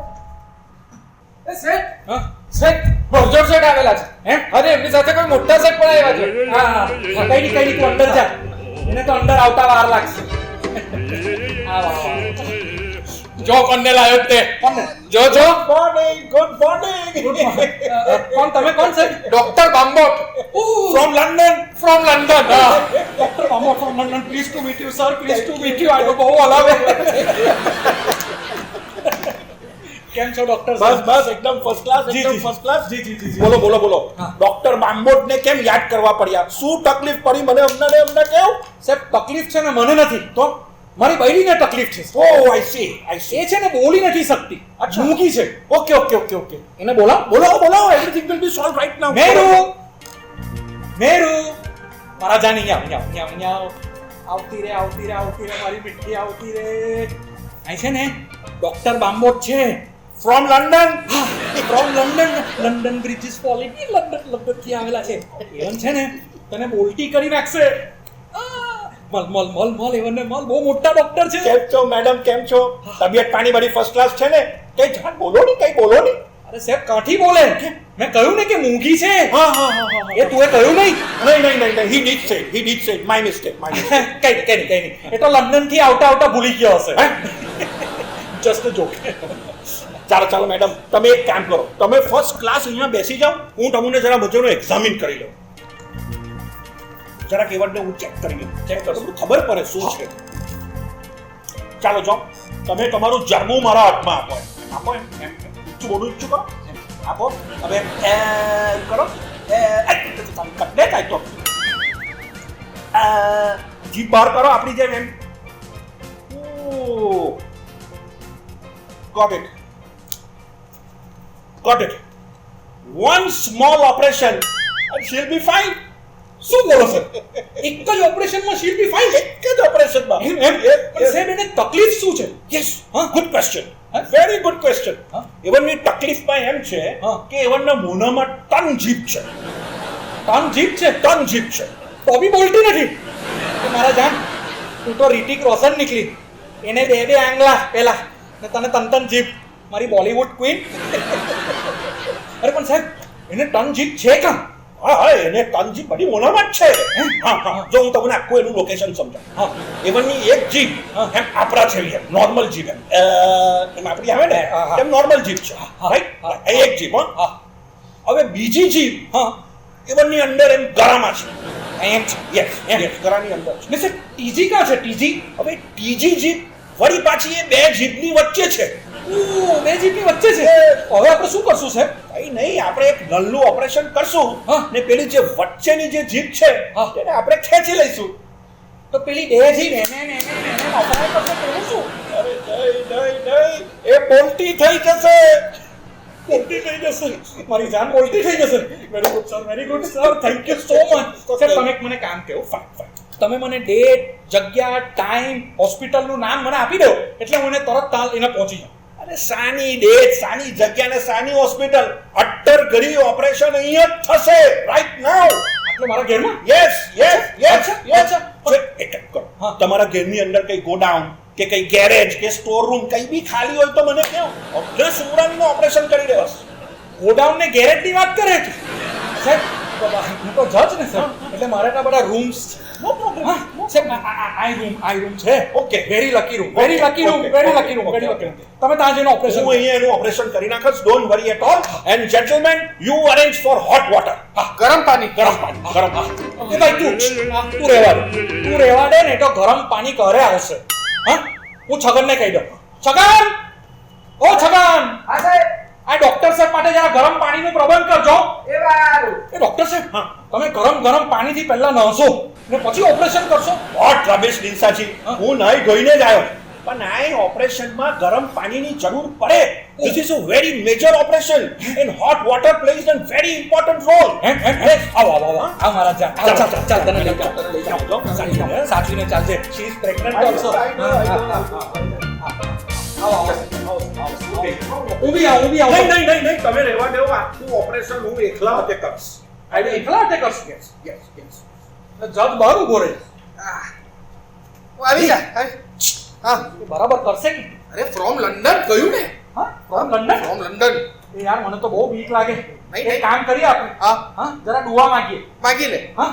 એ સેટ હા સેટ બરજોર સેટ આવેલા છે. હે? અરે એમની સાથે કોઈ મોટા સેટ પણ આવ્યા છે. હા કઈ ની તું અંદર જા એને તો અંદર આવતા વાર લાગશે જો કોણને લાયો તે. કોણ જો ગુડ મોર્નિંગ કોણ તમે કોણ છે doctor Bamboat from London from London. Doctor Bamboat from London please to meet you sir please to meet you આઈ તો બહુ હલાવે કેમ છો ડોક્ટર બસ એકદમ ફર્સ્ટ ક્લાસ જી, એકદમ જી. ફર્સ્ટ ક્લાસ જી જી બોલો હા. ડોક્ટર બાંબોટ ને કેમ યાદ કરવા પડ્યા શું તકલીફ પડી મને અમને કેવું સાહેબ તકલીફ છે ને મને નથી તો મારી બૈરીને તકલીફ છે ઓ આઈ સી એ છે ને બોલી નથી શકતી અચ્છા. મૂકી છે ઓકે એને બોલાવો બોલો everything will be solve right now Meru મારા જાન અહીંયા આવતી રે મારી મીઠી આવતી રે અહીં છે ને ડોક્ટર બાંબોટ છે from London from London bridge is falling London થી આવેલા છે એવન છે ને તને બોલતી કરી નાખશે મલ એવનને મલ બહુ મોટા ડોક્ટર છે કેમ છો મેડમ કેમ છો તબિયત પાણી બધી ફર્સ્ટ ક્લાસ છે ને કઈ જાણ બોલો ને અરે સાહેબ કાઠી બોલે મેં કહ્યું ને કે મૂંગી છે હા એ તું કહ્યું નહીં નહીં હી ડીડ સે માય મિસ્ટેક કઈ નહીં એ તો લંડન થી આવતા ભૂલી ગયો હશે જસ્ટ જોક ચાલો મેડમ તમે એક કામ કરો તમે ફર્સ્ટ ક્લાસ અહીંયા બેસી જાઓ હું તમને જરા બધાનું એક્ઝામિન કરી લઉં જરાક એવડને હું ચેક કરી લઉં ચેક કરો તો ખબર પડે શું છે ચાલો જાઓ તમે તમારું જામું મારા હાથમાં આપો એમ ઈચ્છું બોલું ઈચ્છું કરો આપો હવે એમ કરો કટલે કાંઈ તો જીભ બહાર કરો આપણી જેમ એમ Got it. One small operation and she'll be fine. શું બોલો સર એક જ ઓપરેશનમાં શીલ બી ફાઇન એક જ ઓપરેશનમાં પણ સાહેબ એને તકલીફ શું છે yes good question very good question એવનની તકલીફમાં એમ છે કે એવનના મોઢામાં ટન જીભ છે ટન જીભ છે તો બી બોલતી નથી તો મારા જાન તું તો રિતિક રોશન નીકળી એને બે આંગળા પેલા ને તને તન જીભ મારી બોલીવુડ ક્વીન અરે પણ સાહેબ એને ટન જીભ છે કાં હા એને ટન જીભ બધી મોઢામાં જ છે હા જો હું તમને આખું એનું લોકેશન સમજાવું એવનની એક જીભ એમ આપણા જેવી એમ નોર્મલ જીભ એમ આપણી આવે ને એમ નોર્મલ જીભ છે રાઈટ એક જીભ હવે બીજી જીભ એવનની અંદર એમ ગળામાં છે એમ છે યસ યસ ઘરની અંદર છે. ને સર ટીજી ક્યાં છે ટીજી? હવે ત્રીજી જીભ વળી પાછી એ બે જીભની વચ્ચે છે. બે જીભની વચ્ચે છે. હવે આપણે શું કરશું સાહેબ? કઈ નહીં, આપણે એક નલ્લું ઓપરેશન કરશું હા. ને પેલી જે વચ્ચેની જે જીભ છે હા. તેને આપણે ખેંચી લઈશું. તો પેલી બે જીભ એને ઓપરેટ કરશે તેનું શું? અરે નહીં, એ બોલતી થઈ જશે. બોલતી થઈ જશે. મારી જાન બોલતી થઈ જશે. Very good sir, very good sir, thank you so much. Sir તમે મને કામ કહો, ફાઇન. તમે મને ડેટ, જગ્યા, ટાઈમ, હોસ્પિટલનું નામ મને આપી દો એટલે હું એને તરત તાલ એને પહોંચી જાઉં. અરે સાની ડેટ, સાની જગ્યા ને સાની હોસ્પિટલ, અટ્ટર ઘડી ઓપરેશન અહીંયા જ થશે રાઈટ નાઉ. એટલે મારા ઘેરમાં? Yes yes yes yes. અચ્છા. એક કામ કરો, હા. તમારા ઘરની અંદર કઈ ગોડાઉન કે કઈ ગેરેજ કે સ્ટોર રૂમ કઈ બી ખાલી હોય તો મને કહો, એટલે સુમરાનનું ઓપરેશન કરી દેવાસ. ગોડાઉન ને ગેરેજ ની વાત કરે છે સાહેબ. હું તો જજ ને સર, એટલે મારે ત્યાં બધા રૂમ્સ નો પ્રોબ્લેમ. સાહેબ આઈ રૂમ છે. Okay. Very lucky room, very lucky room, Okay. Very Okay. Lucky room, Okay. Very lucky room. તમે ત્યાં જઈને ઓપરેશન હું અહીંયા એનું ઓપરેશન કરી નાખસ. Don't worry at all. And gentleman, you arrange for hot water. ગરમ પાણી ગરમ પાણી, ગરમ પાણી. એ ભાઈ તું રહેવા દે ને તો ગરમ પાણી ઘરે આવશે. હા, હું છગનને કહી દઉં. છગન, ઓ છગન, હા સાહેબ આ ડોક્ટર સાહેબ માટે જરા ગરમ પાણીનું પ્રબંધ કરજો. એ વારું એ ડોક્ટર સાહેબ, તમે ગરમ પાણીથી પહેલા નહાશો ને પછી ઓપરેશન કરશો. વોટ રમેશ દિનસાજી, હું નાઈ ધોઈને જ આવ્યો, પણ આ ઓપરેશનમાં ગરમ પાણીની જરૂર પડે. This is a very major operation and hot water plays a very important role. આવ મારા જા. ચાલ તને લઈ જાઓ. સાચવીને ચાલજે. She is pregnant also. ઊભી આવ. નહીં, તમે રહેવા દેવો. આખું ઓપરેશન હું એકલા હાથે કરીશ. આઈ એકલા હાથે કરશું. Yes yes. જજ બહાર ઉભો રહે. આવી જા હા એ બરાબર કરશે કે? અરે ફ્રોમ લંડન કહ્યું ને હા, from લંડન. ફ્રોમ લંડન એ યાર મને તો બહુ બીક લાગે. નહીં. એક કામ કરીએ આપણે. હા હા, જરા ડુઆ માંગીએ. માગી લે હા,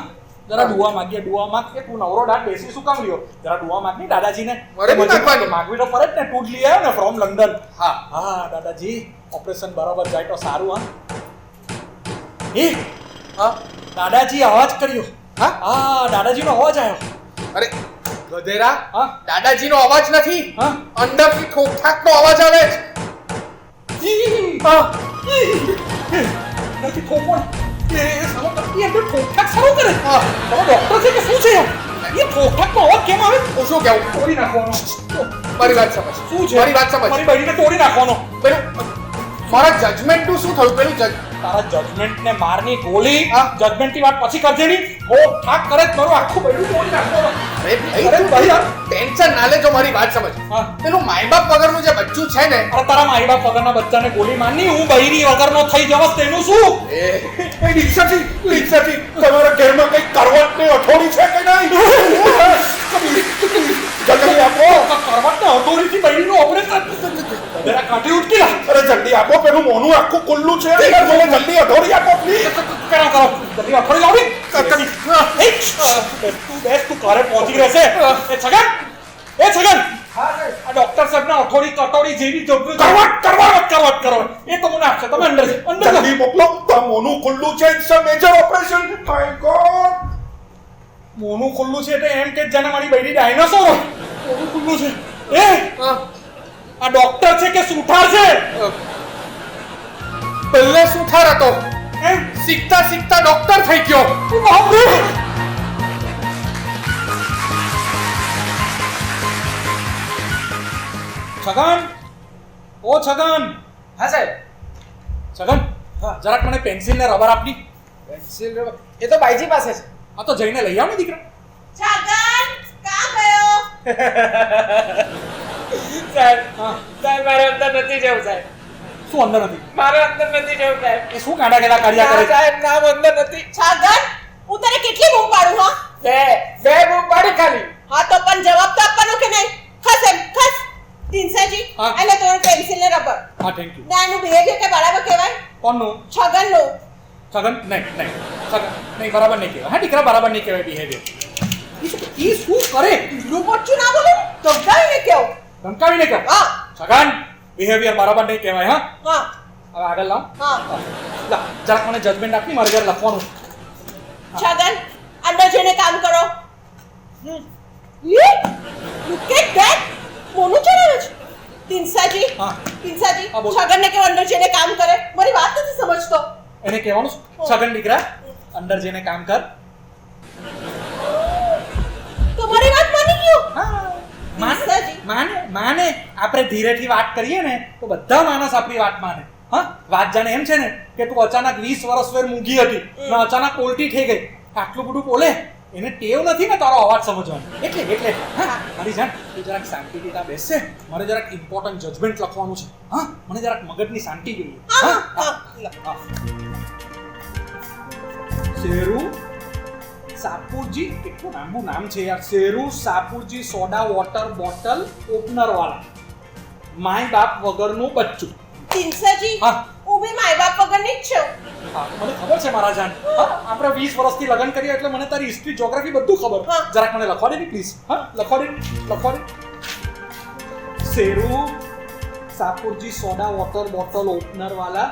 જરા ડુઆ માંગીએ. ડુઆ માંગ કે તું નવરો દાંત બેસી શું કામ લ્યો? જરા ડુઆ માંગ ની દાદાજીને. મારે બી માગવાની. માગવી તો પડે જ ને. તું જ લઈ આવ્યો ને ફ્રોમ લંડન. હા હા દાદાજી, ઓપરેશન બરાબર જાય તો સારું. હા હા દાદાજી અવાજ કર્યો. હા હા દાદાજીનો અવાજ આવ્યો. અરે ગધેરા હા દાદાજીનો અવાજ નથી હા અંદરથી ઠોકઠાકનો અવાજ આવે છે નથી ખોપણ. એ સાલો કરતી અંદર ઠોકઠાક સારું કરે. હા. તમે ડોક્ટર છે કે શું છે યાર? એ ઠોકઠાકનો અવાજ કેમ આવે? હું શું કહું તોડી નાખવાનો. મારી વાત સમજ શું છે? મારી વાત સમજ મારી બહેરીને તોડી નાખવાનો. પેલું મારા જજમેન્ટનું શું થયું પેલું તારા જજમેન્ટ ને મારની ગોળી. હા. જજમેન્ટ ની વાત પછી કરજે ની. ઠાક કરે જ મારું આખું બહેરું તોડી નાખવાનો. અરે ભાઈ અરે તું ભાઈ યાર. ટેન્શન ના લેજો મારી વાત સમજ હા. પેલું માય બાપ વગરનું જે બચ્ચું છે ને અરે તારા માઈ બાપ વગરના બચ્ચાને ગોળી મારની. હું બૈરી વગરનો થઈ જવાસ તેનું શું? એ દીક્ષાજી, તમારા ઘરમાં કઈ કરવટની અથોડી છે કે નહીં? જલ્દી આપો. કરવટને હથોડીથી બૈરીનું ઓપરેશન. જરા કાઢી ઉઠકી લા. અરે જલ્દી આપો, પેલું મોનું આખું ખુલ્લું છે. મને જલ્દી અથોડી આપો પ્લીઝ. કરો. જલ્દી અથોડી લાવી. તું બેસ, તું ઘરે પહોંચી રહેશે. એ છગન, આ ડોક્ટર સાહેબને અથોડી કટોરી જેવી જરૂર. કરવટ. એ તો મને આપશે. તમે અંદર જાઓ. અંદર જાઓ. જલ્દી મોકલો. તો મોનું ખુલ્લું છે. It's a major operation. My God. મોનું ખુલ્લું છે એટલે એમ કે જાણે મારી બૈરી ડાયનોસોર હોય. મોનું ખુલ્લું છે. એ આ ડોક્ટર છે કે સુથાર છે? પહેલે સુથાર હતો એમ શીખતા શીખતા ડોક્ટર થઈ ગયો બાપરે. છગન, ઓ છગન. હા સાહેબ છગન, જરાક મને પેન્સિલ ને રબર આપની. પેન્સિલ એ તો બાઈજી પાસે છે. આ તો જઈને લઈ આવ ને દીકરા. છગન કા ગયો? સાહેબ હા. સાહેબ મારે અંદર નથી જવું સાહેબ. શું અંદર નથી? મારે અંદર નથી જવું સાહેબ. એ શું કાંડા કેલા કર્યા ના કરે? સાહેબ નામ અંદર નથી. છગન હું તને કેટલી બૂમ પાડું હા? બે બૂમ પાડી ખાલી. હા તો પણ જવાબ તો આપવાનો કે નહીં? ખસ એમ ખસ. તીનસાજી હા. અને થોડું પેન્સિલ ને રબર. હા થેન્ક યુ. નાનું બિહેવિયર કે બરાબર કહેવાય? કોણનું? છગનનું. છગન નહીં છગન નહીં, બરાબર નહીં કહેવાય. હા દીકરા, બરાબર નહીં કહેવાય બિહેવિયર. એ શું કરે? ઢીલું મોટું ના બોલે તો ધમકાવીને કેવું? ધમકાવીને કહો. હા છગન, બિહેવિયર બરાબર નહીં કહેવાય. હા હા હવે આગળ લાવ. હા લા જરાક મને જજમેન્ટ આપની, મારે ઘરે લખવાનું. છગન અંદર અંદર જઈને કામ કરો. Look at that. મોનું ચડાવે છે. તિનસાજી, હા. તિનસાજી, હા, બોલ. છગનને કેવો અંદર જઈને કામ કરે? મારી વાત નથી સમજતો. એને કહેવાનું છગન દીકરા અંદર જઈને કામ કર. તમારી વાત માની ગયો. માને માને આપણે ધીરેથી વાત કરીએ ને તો બધા માણસ આપણી વાત માને. હા, વાત જાણે એમ છે ને કે તું અચાનક 20 વર્ષ વેર મૂંગી હતી ને અચાનક ઉલટી થઈ ગઈ. આટલું બધું બોલે એને ટેવ નથી ને તારો અવાજ સમજવાનો. એટલે હા મારી જાન તું જરાક શાંતિથી ત્યાં બેસશે. મારે જરાક ઇમ્પોર્ટન્ટ જજમેન્ટ લખવાનું છે. હા, મને જરાક મગજની શાંતિ જોઈએ. હા. શેરુ સાપુરજી, કેટલું લાંબુ નામ છે યાર. Sheru Sapurji soda water bottle opener wala માય બાપ વગરનું બચ્ચું. તિનસાજી, હા. હું બી માય બાપ વગરની જ છું. હા, મને ખબર છે મારા જાન. હા, આપણે 20 વર્ષથી લગ્ન કરીએ એટલે મને તારી હિસ્ટ્રી જ્યોગ્રાફી બધું ખબર. હા. જરાક મને લખવા દે ને પ્લીઝ. હા, લખવા દે. Sheru Sapurji soda water bottle opener wala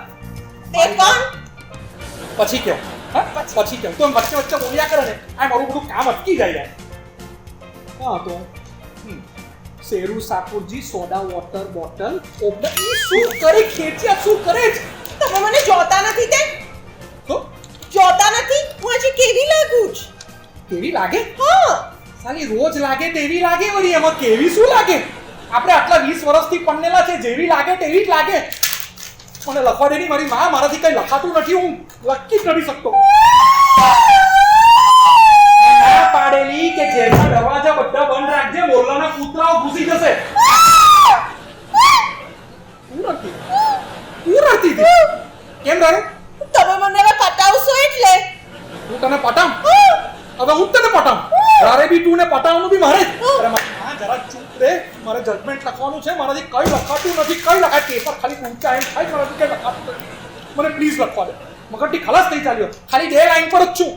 તે કોણ? પછી કેવું? હા, પછી કેવું? તો વચ્ચે બોલ્યા કરે ને આ મારું બધું કામ અટકી જાય યાર. હા તો Sheru Sapurji soda water bottle opener. ઈ શું કરે ખેંચ્યા? શું કરે છે? તમે મને જોતા નથી તે? તો જોતા નથી? હું હજી કેવી લાગુ છું? કેવી લાગે? હા. સાલી રોજ લાગે તેવી લાગે વળી. એમાં કેવી શું લાગે? આપણે આટલા 20 વર્ષથી પન્નેલા છે. જેવી લાગે તેવી જ લાગે. મને લખવા દેની મારી માં. મારાથી કઈ લખાતું નથી. હું લખી જ નથી શકતો. ના પાડેલી કે જેલના દરવાજા બધા બંધ રાખજે. મોરલાના કૂતરાઓ ઘૂસી જશે. તું રડતી હતી? કેમ રડે? તમે મને હવે પટાવશો એટલે? હું તને પટામ? હવે હું તને પટામ? તારે બી તું ને પટાવવાનું બી મારે જ. અરે માં જરા ચૂપ રે. મારે જજમેન્ટ લખવાનું છે. મારાથી કઈ લખાતું નથી. કઈ લખાય પેપર ખાલી ઊંચા એમ થાય. મારાથી કઈ લખાતું નથી. મને પ્લીઝ લખવા દે. મગજથી ખલાસ થઈ ચાલ્યો. ખાલી 2 લાઈન પર જ છું.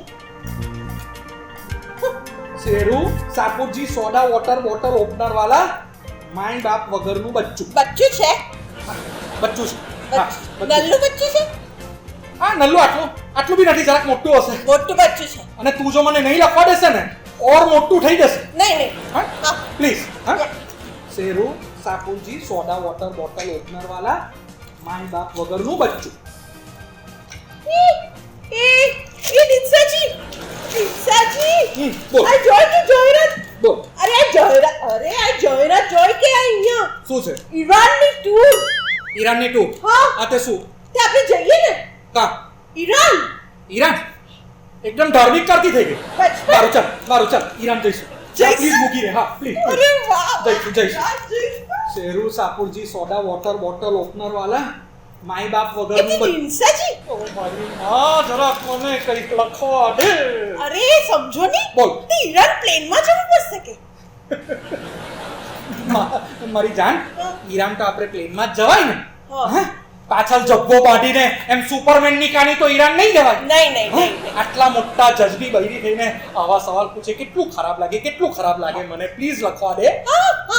Sheru Sapurji soda water bottle opener wala માય બાપ વગરનું બચ્ચું. બચ્ચું છે? બચ્ચું છે. હા, બચ્ચું. નલ્લું બચ્ચું છે? હા, નલ્લું આટલું બી નથી. જરાક મોટું હશે. મોટું બચ્ચું છે? અને તું જો મને નહીં લખવા દેશે ને ઓર મોટું થઈ જશે. નહીં. હા, હા. પ્લીઝ. હા, Sheru Sapurji soda water bottle opener wala માય બાપ વગરનું બચ્ચું. એ તિનસાજી, બોલ. આ જોઈ કે જોઈરત? બોલ. અરે આ જોઈરત જોઈ કે આ અહીંયા શું છે? ઈરાનની ટૂર. ઈરાનની ટૂર? હા. આ તે શું? તે આપણે જઈએ ને કા? ઈરાન. ઈરાન એકદમ ધાર્મિક કરતી થઈ ગઈ. બચપન. મારું ચાલ ઈરાન જઈશું. જઈશું? પ્લીઝ મૂકી દે. હા, પ્લીઝ. અરે વાહ. જઈશું. જઈશું. Sheru Sapurji soda water bottle opener wala માય બાપ એ વગરનું બચ્ચું. તિનસાજી, ઓ મારી માં, જરાક મને કંઈક લખવા દે. અરે સમજો ને. બોલ. તે ઈરાન પ્લેનમાં જવું પડશે કે? મારી જાન, ઈરાન તો આપણે પ્લેનમાં જ જવાય ને. હા. હા? પાછળ જબ્બો બાંધીને એમ સુપરમેન ની કાની તો ઈરાન નહીં જવાય. નહીં. આટલા મોટા જજબી બૈરી થઈને આવા સવાલ પૂછે. કેટલું ખરાબ લાગે મને. પ્લીઝ લખવા દે.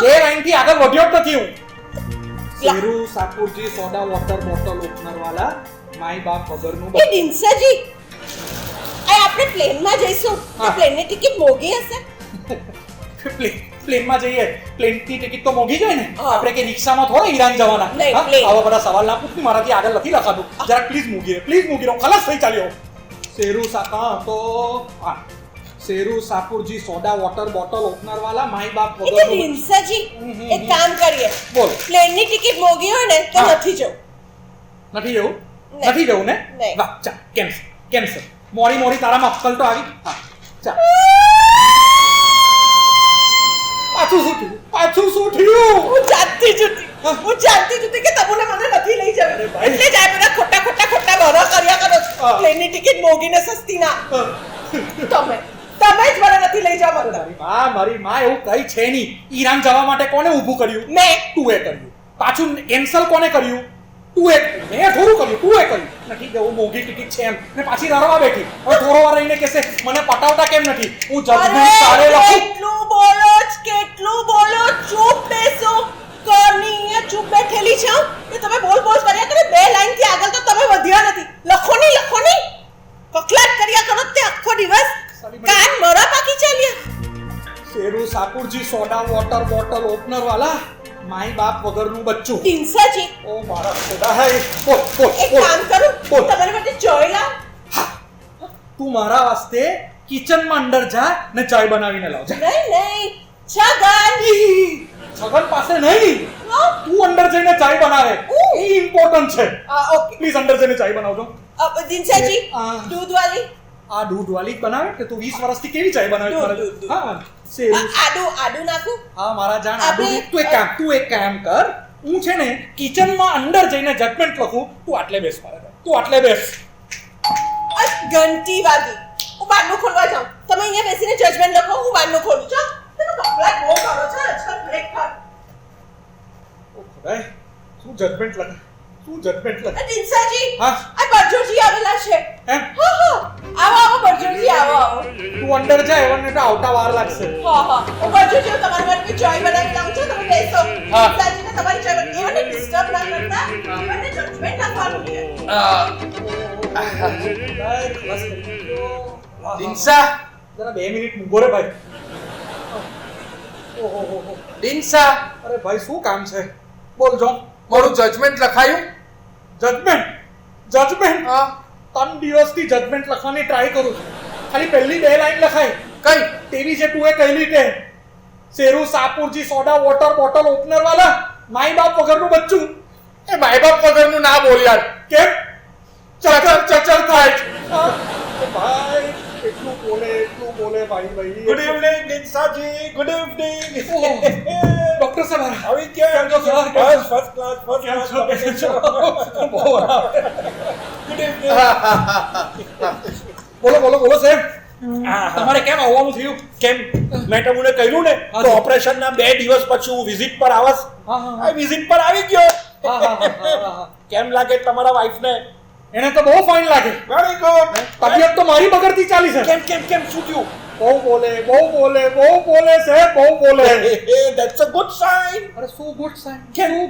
2 લાઈન થી આગળ વધ્યો જ નથી હું. Sheru Sapurji soda water bottle opener wala માય બાપ વગરનું એ બચ્ચું. તિનસાજી, આ આપણે પ્લેનમાં જઈશું. હા. પ્લેનની ટિકિટ મોંઘી હશે? પ્લેનમાં જઈએ. પ્લેનની ટિકિટ તો મોંઘી જાય ને. હા. આપણે કે રિક્ષામાં થોડા ઈરાન જવાના. નહીં, હા? plane. આવા બધા સવાલ ના પૂછ. મારાથી આગળ નથી લખાતું. જરા પ્લીઝ મૂકી દે. ખલાસ થઈ ચાલ્યો. Sheru Sheru Sapurji soda water bottle opener wala માય બાપ એટલે વગરનું. તિનસાજી, એક કામ કરીએ. બોલ. પ્લેનની ટિકિટ મોંઘી હોય ને તો હા. નથી જવું. નથી જવું? નહીં. નથી જવું ને? નહીં. વાહ, ચાલ કેન્સલ. મોરી તારામાં અક્કલ તો આવી. હા, ચાલ. પાછું શું થયું? હું જાણતી જ હતી કે તમને મને નથી લઈ જવી. ભાઈ. એટલે જ આ બધા ખોટા બહાના કર્યા કરો છો. હા. પ્લેનની ટિકિટ મોંઘી ને સસ્તી ના. તમે જ મને નથી લઈ જવા માંગતા. મારી માં એવું કઈ છે નહીં. ઈરાન જવા માટે કોને ઊભું કર્યું? મેં. તું એ કર્યું. પાછું કેન્સલ કોને કર્યું? તું એ. મેં થોડું કર્યું. તું એ કર્યું. નથી જવું, મોંઘી ટિકિટ છે એમ ને પાછી રડવા બેઠી. હવે થોડો વાર રહીને કહેશે મને પટાવતા કેમ નથી? હું જજમેન્ટ તારે અરે લખું. કેટલું બોલો. ચૂપ બેસો. કરની અહીંયા ચૂપ બેઠેલી છે કે તમે બોલ કર્યા કરે. 2 લાઈન થી આગળ તો તમે વધ્યા નથી. લખો નહીં. કકલાટ કર્યા કરો તે આખો દિવસ. કાન મરો Sheru Sapurji soda water bottle opener wala माई बाप વગરનું બચ્ચું ડિંસાજી ઓ મારા ખોદા હે બોલ બોલ એક બોલ કામ કરું બોલ. તમારા માટે ચોય લાવ તું મારા વાસ્તે કિચનમાં અંદર જા ને ચાય બનાવીને લાવ જા નહીં છગન છગન પાસે નહીં હા? તું અંદર જઈને ચાય બનાવે એ ઇમ્પોર્ટન્ટ છે ઓકે પ્લીઝ અંદર જઈને ચાય બનાવજો દિનસાજી આ. દૂધ વાલી આ દૂધ વાલી જ બનાવે કે તું 20 વર્ષથી કેવી ચાય બનાવે દૂધ, મારે? દૂધ. હા શેરું આડું નાખું હા મારા જાણ આપણે- આડું તું એક કામ કર હું છે ને કિચનમાં અંદર જઈને જજમેન્ટ લખું તું આટલે બેસ મારે તું આટલે બેસ ઘંટી વાગી હું બારનું ખોલવા જાઉં તમે અહીંયા બેસીને જજમેન્ટ લખો હું બારનું ખોલું છો તમે કપડાં બહુ કરો છો આજકાલ બ્રેકફાસ્ટ ઓ ખુદાય શું જજમેન્ટ લખે શું જજમેન્ટ લખે દિનસાજી હા? આ બરજોરજી આવેલા છે એમ હા આવો બરજોરજી આવો તું અંદર જા એવને તો આવતા વાર લાગશે હા બરજોરજી હું તમારા માટે ચાય બનાવી લાવું છું તમે બેસો હા. દિનસાજીને તમારી ચાય એમને ડિસ્ટર્બ ના કરતા એમને જજમેન્ટ લખવાનું છે ખુદાય, બસ કરી દો. વાહ, ડિંસા જરા 2 મિનિટ મૂકો રે ભાઈ ઓહો હો હો ડિંસા અરે ભાઈ શું કામ છે બોલ જો મારું જજમેન્ટ લખાયું જજમેન્ટ હા 3 દિવસથી જજમેન્ટ લખવાની ટ્રાય કરું છું ખાલી પહેલી 2 લાઈન લખાય કઈ તેવી જે તું એ કહેલી તે Sheru Sapurji soda water bottle opener wala માઈ બાપ વગરનું બચ્ચું એ માય બાપ વગરનું ના બોલ યાર કેમ ચચર ચચર થાય હા, એ ભાઈ એટલું બોલે ભાઈ good evening Dinshaji good evening doctor સાહેબ આવી કેમ છો સર બસ ફર્સ્ટ ક્લાસ કેમ છો? બહુ બરાબર. ગુડ ઇવનિંગ બોલો સાહેબ તમારે કેમ આવવાનું થયું કેમ મેં તમને કહ્યું ને હા, તો જી. ઓપરેશનના 2 દિવસ પછી હું વિઝિટ પર આવસ હા, હા, આ વિઝિટ પર આવી ગયો હા. કેમ લાગે તમારા વાઈફને એને તો બહુ ફાઇન લાગે વેરી ગુડ તબિયત તો મારી બગડતી ચાલી છે કેમ શું થયું બહુ બોલે સાહેબ બહુ બોલે ધેટ્સ અ ગુડ સાઇન અરે શું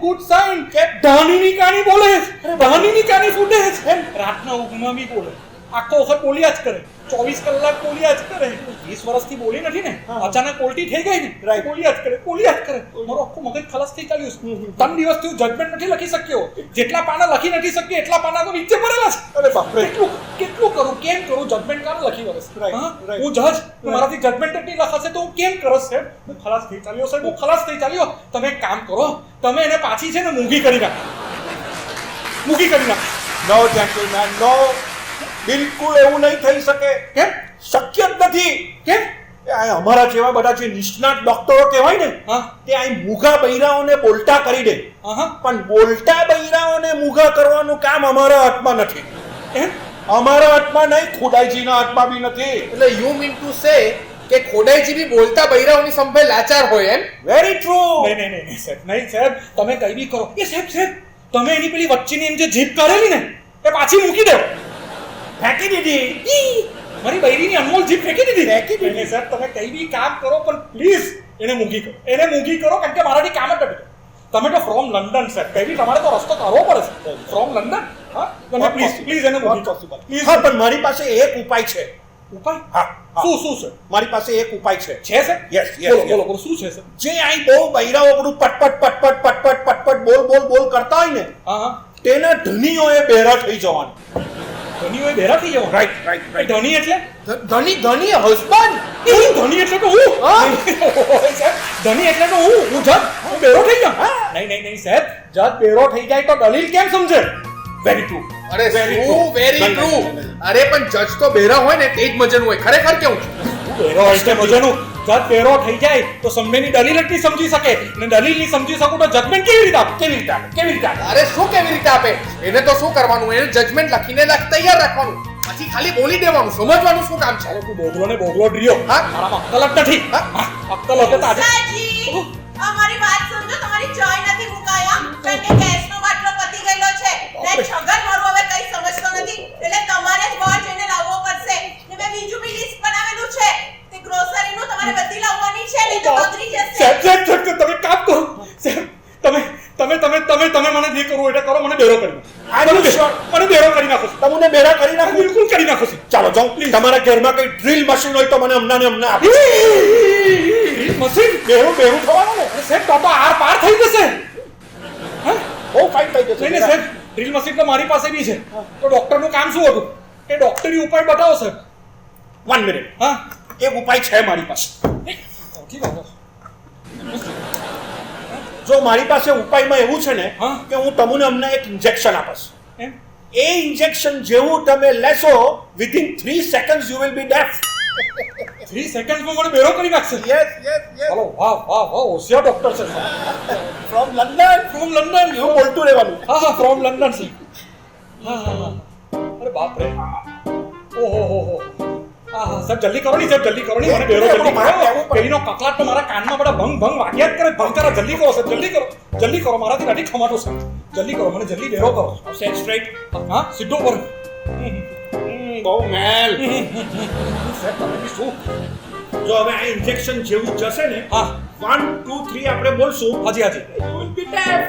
ગુડ સાઇન ધાનીની કાની બોલે ધાનીની કાની ફૂટે છે રાતના ઊંઘમાં બી બોલે આખો વખત બોલ્યા જ કરે 24 કલાક બોલ્યા જ કરે 20 વર્ષથી બોલી નથી ને અચાનક ઉલટી થઈ ગઈ ને Right. બોલ્યા જ કરે મારો આખું મગજ ખલાસ થઈ ચાલ્યું છે 3 દિવસથી હું જજમેન્ટ નથી લખી શક્યો જેટલા પાના લખી નથી શક્યો એટલા પાના તો નીચે પડેલા છે અરે બાપરે કેટલું કરું કેમ કરું જજમેન્ટ કામ લખી વરસ Right, right. હું જજ મારાથી જજમેન્ટ જ નહીં લખાશે તો હું કેમ કરસ સાહેબ હું ખલાસ થઈ ચાલ્યો સાહેબ હું ખલાસ થઈ ચાલ્યો તમે એક કામ કરો તમે એને પાછી છે ને મૂંગી કરી નાખો નો જેન્ટલમેન નો બિલકુલ એવું નહીં થઈ શકે કેમ શક્ય જ નથી કેમ આ અમારા જેવા બધા જે નિષ્ણાત ડોક્ટરો કહેવાય ને હા તે અહીં મૂગા બૈરાઓને બોલતા કરી દે હા પણ બોલતા બૈરાઓને મૂગા કરવાનું કામ અમારા હાથમાં નથી એમ અમારા હાથમાં નહીં ખુદાઈજીના હાથમાં બી નથી એટલે યુ મીન ટુ સે કે ખોડાઈજી બી બોલતા બૈરાઓની સંભે લાચાર હોય એમ વેરી ટ્રુ નહીં સાહેબ તમે કઈ બી કરો એ સાહેબ તમે એની પેલી વચ્ચેની એમ જે જીભ કાઢેલી ને એ પાછી મૂકી દો ફેંકી દીધી મારી બૈરીની અનમોલ જીભ ફેંકી દીધી નહીં સાહેબ તમે કઈ બી કામ કરો પણ પ્લીઝ એને મૂકી કરો કારણ કે મારાથી કામ જ નથી તમે તો ફ્રોમ લંડન સાહેબ કઈ બી તમારે તો રસ્તો કરવો પડે છે ફ્રોમ લંડન હા તમે પ્લીઝ એને મૂકી કરો પ્લીઝ હા પણ મારી પાસે એક ઉપાય છે ઉપાય હા શું છે મારી પાસે એક ઉપાય છે છે સર Yes, yes, બોલો શું છે સર જે અહીં બહુ બૈરાઓ બધું પટપટ બોલ કરતા હોય ને હા તેના ધનીઓએ બહેરા થઈ જવાનું ધની હોય બેરા થઈ જવા રાઈટ ધની એટલે ધની હસબન્ડ ધની એટલે તો હું સાહેબ ધની એટલે તો હું જજ હું બેરો થઈ જાઉં નહીં સાહેબ જજ બેરો થઈ જાય તો દલીલ કેમ સમજે વેરી ટ્રુ અરે શું વેરી ટ્રુ અરે પણ જજ તો બેરા હોય ને તે જ મજાનું હોય ખરેખર કેવું બેરો એટલે મજાનું જજ બેરો થઈ જાય તો સંમેની દલીલ જ નહીં સમજી શકે અને દલીલ નહીં સમજી શકું તો જજમેન્ટ કેવી રીતે આપે અરે શું કેવી રીતે આપે એને તો શું કરવાનું એને જજમેન્ટ લખીને તૈયાર રાખવાનું પછી ખાલી બોલી દેવાનું સમજવાનું શું કામ છે તું બોગલો ડ્રિયો હા? મારામાં અક્કલ જ નથી અક્કલ હશે તો આજે સાજી અમારી વાત સમજો તમારી ચાય નથી મુકાયા કારણ કે ગેસનો બાટલો પતી ગયેલો છે ને છગન મારું હવે કઈ સમજતો નથી એટલે તમારે જ બહાર જઈને લાવવો પડશે ને મેં બીજું બી લિસ્ટ બનાવેલું છે તે ગ્રોસરીનું તમારે બધી લાવવાની છે નહીં તો બગડી જશે સાહેબ તમે કામ કરો સાહેબ તમે મને જે કરવું એટલે કરો મને બેરો કરી નાખો મને બેરો કરી નાખો તમને બેરા કરી નાખું બિલકુલ કરી નાખો ચાલો જાઉં તમારા ઘરમાં કઈ ડ્રીલ મશીન હોય તો મને હમણાં ને હમણાં આપો મશીન બેહું થવાનું ને અરે સાહેબ તો આર પાર થઈ જશે બહુ ફાઇન થઈ જશે નહીં સાહેબ ડ્રીલ મશીન તો મારી પાસે બી છે તો ડોક્ટરનું કામ શું હતું એ ડોક્ટરી ઉપાય બતાવો સાહેબ 1 મિનિટ હા એક ઉપાય છે મારી પાસે સૌથી વાંધો જો મારી પાસે ઉપાયમાં એવું છે ને હા. કે હું તમને અમને એક ઇન્જેક્શન આપીશ એમ એ ઇન્જેક્શન જેવું તમે લેશો within 3 seconds you will be deaf 3 સેકન્ડમાં મને બેરો કરી નાખશે યસ હલો વાહ હોશિયાર ડોક્ટર છે ફ્રોમ લંડન ફ્રોમ લંડન એવું બોલતું રહેવાનું હા ફ્રોમ લંડન છે હા અરે બાપ રે ઓહો હા સાહેબ જલ્દી કરો ની સાહેબ જલ્દી કરો ની મને બેરો જલ્દી કરો પેલીનો કકલાટ તો મારા કાનમાં બડા ભંગ વાગ્યા જ કરે ભંગ કરે જલ્દી કરો સાહેબ જલ્દી કરો મારાથી નથી ખમાતો સાહેબ જલ્દી કરો મને જલ્દી બેરો કરો સેટ સ્ટ્રેટ હા સીધો કરો બહુ મેલ સાહેબ તમે બી શું જો હવે આ ઇન્જેક્શન જેવું જશે ને હા 1 2 3 આપણે બોલશું હાજી યુ વિલ બી ડેફ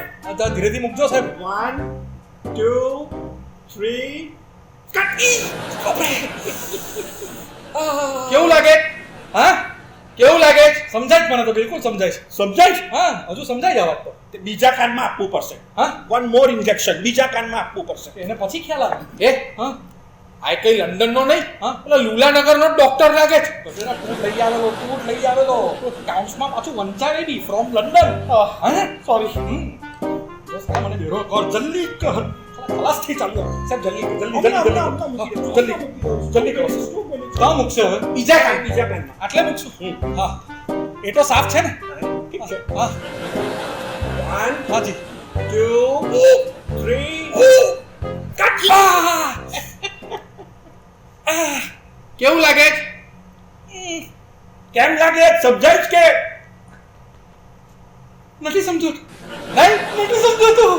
ધીરેથી મૂકજો સાહેબ 1 2 3 કટ કેવું લાગે હા કેવું લાગે સમજાય જ મને તો બિલકુલ સમજાય છે સમજાય છે? હા હજુ સમજાય જ આ વાત તો તે બીજા કાનમાં આપવું પડશે હા વન મોર ઇન્જેક્શન બીજા કાનમાં આપવું પડશે એને પછી ખ્યાલ આવે એ હા આ કઈ લંડન નો નહીં હા પેલા લુલાનગર નો ડોક્ટર લાગે છે તો તેના ટૂટ લઈ આવેલો કાઉન્સમાં પાછું વંચાવે બી ફ્રોમ લંડન હા સોરી બસ આ મને બેરો કર જલ્દી કર ખલાસ થઈ ચાલ્યો સાહેબ જલ્દી કરો કાં મૂકશે હવે બીજા કાનમાં આટલે મૂકશું હા એ તો સાફ છે ને ઠીક છે હા 1 હાજી 2 3 કટ કેવું લાગે છે કેમ લાગે સમજાય છે કે નથી સમજતું નથી સમજતું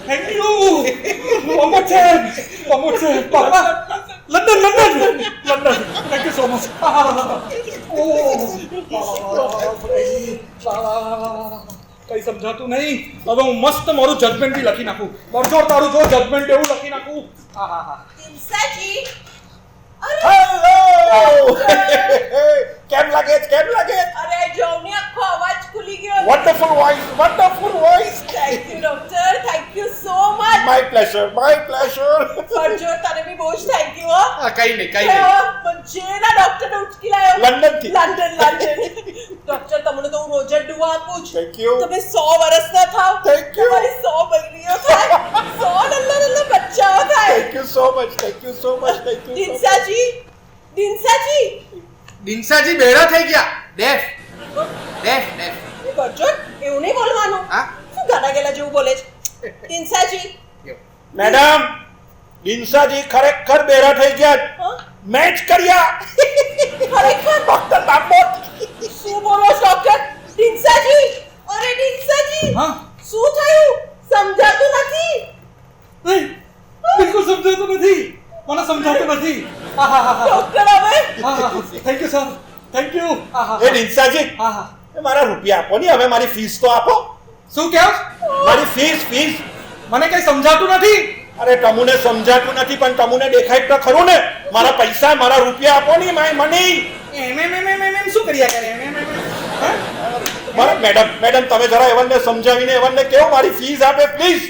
thank you London thank you so much કઈ સમજાતું નહીં હવે હું મસ્ત મારું જજમેન્ટ બી લખી નાખું બરજોર તારું જો જજમેન્ટ એવું લખી નાખું હા તિનસાજી હેલો કેમ લાગે અરે જોની આખો અવાજ ખુલી ગયો wonderful voice thank you doctor thank you so much my pleasure Barjor તને બી બહુ જ થેન્ક યુ હો હા કઈ નહીં જેના ડોક્ટરને ઉચકી લાયો લંડનથી. લંડન ડોક્ટર તમને તો હું રોજ જ દુઆ આપું છું Thank you. તમે 100 વર્ષના થાવ Thank you. તમારી 100 બૈરીઓ થાય 100 નલ્લા બચ્ચાઓ થાય થેન્ક યુ સો મચ દિનસાજી દિનસાજી બેરા થઈ ગયા ડેફ બરજોર એવું નહીં બોલવાનું હા? શું ગાડા ગેલા જેવું બોલે છે દિનસાજી મેડમ દિનસાજી ખરેખર બેરા થઈ ગયા હા? મેચ કર્યા ખરેખર ડોક્ટર બાપોટ શું બોલો છો, ડોક્ટર દિનસાજી અરે દિનસાજી હા શું થયું સમજાતું નથી નહીં બિલકુલ સમજાતું નથી મને સમજાતું નથી ડોક્ટર હવે thank you sir thank you એ દિનસાજી એ મારા રૂપિયા આપો ને હવે મારી ફીસ તો આપો શું કહો મારી ફીસ મને કઈ સમજાતું નથી અરે તમુને સમજાતું નથી પણ તમુને દેખાય તો ખરું ને મારા પૈસા મારા રૂપિયા આપો ને માય મની એમ શું કર્યા કરે મેડમ તમે જરા એવનને સમજાવીને એવનને કેવો મારી ફીસ આપે પ્લીઝ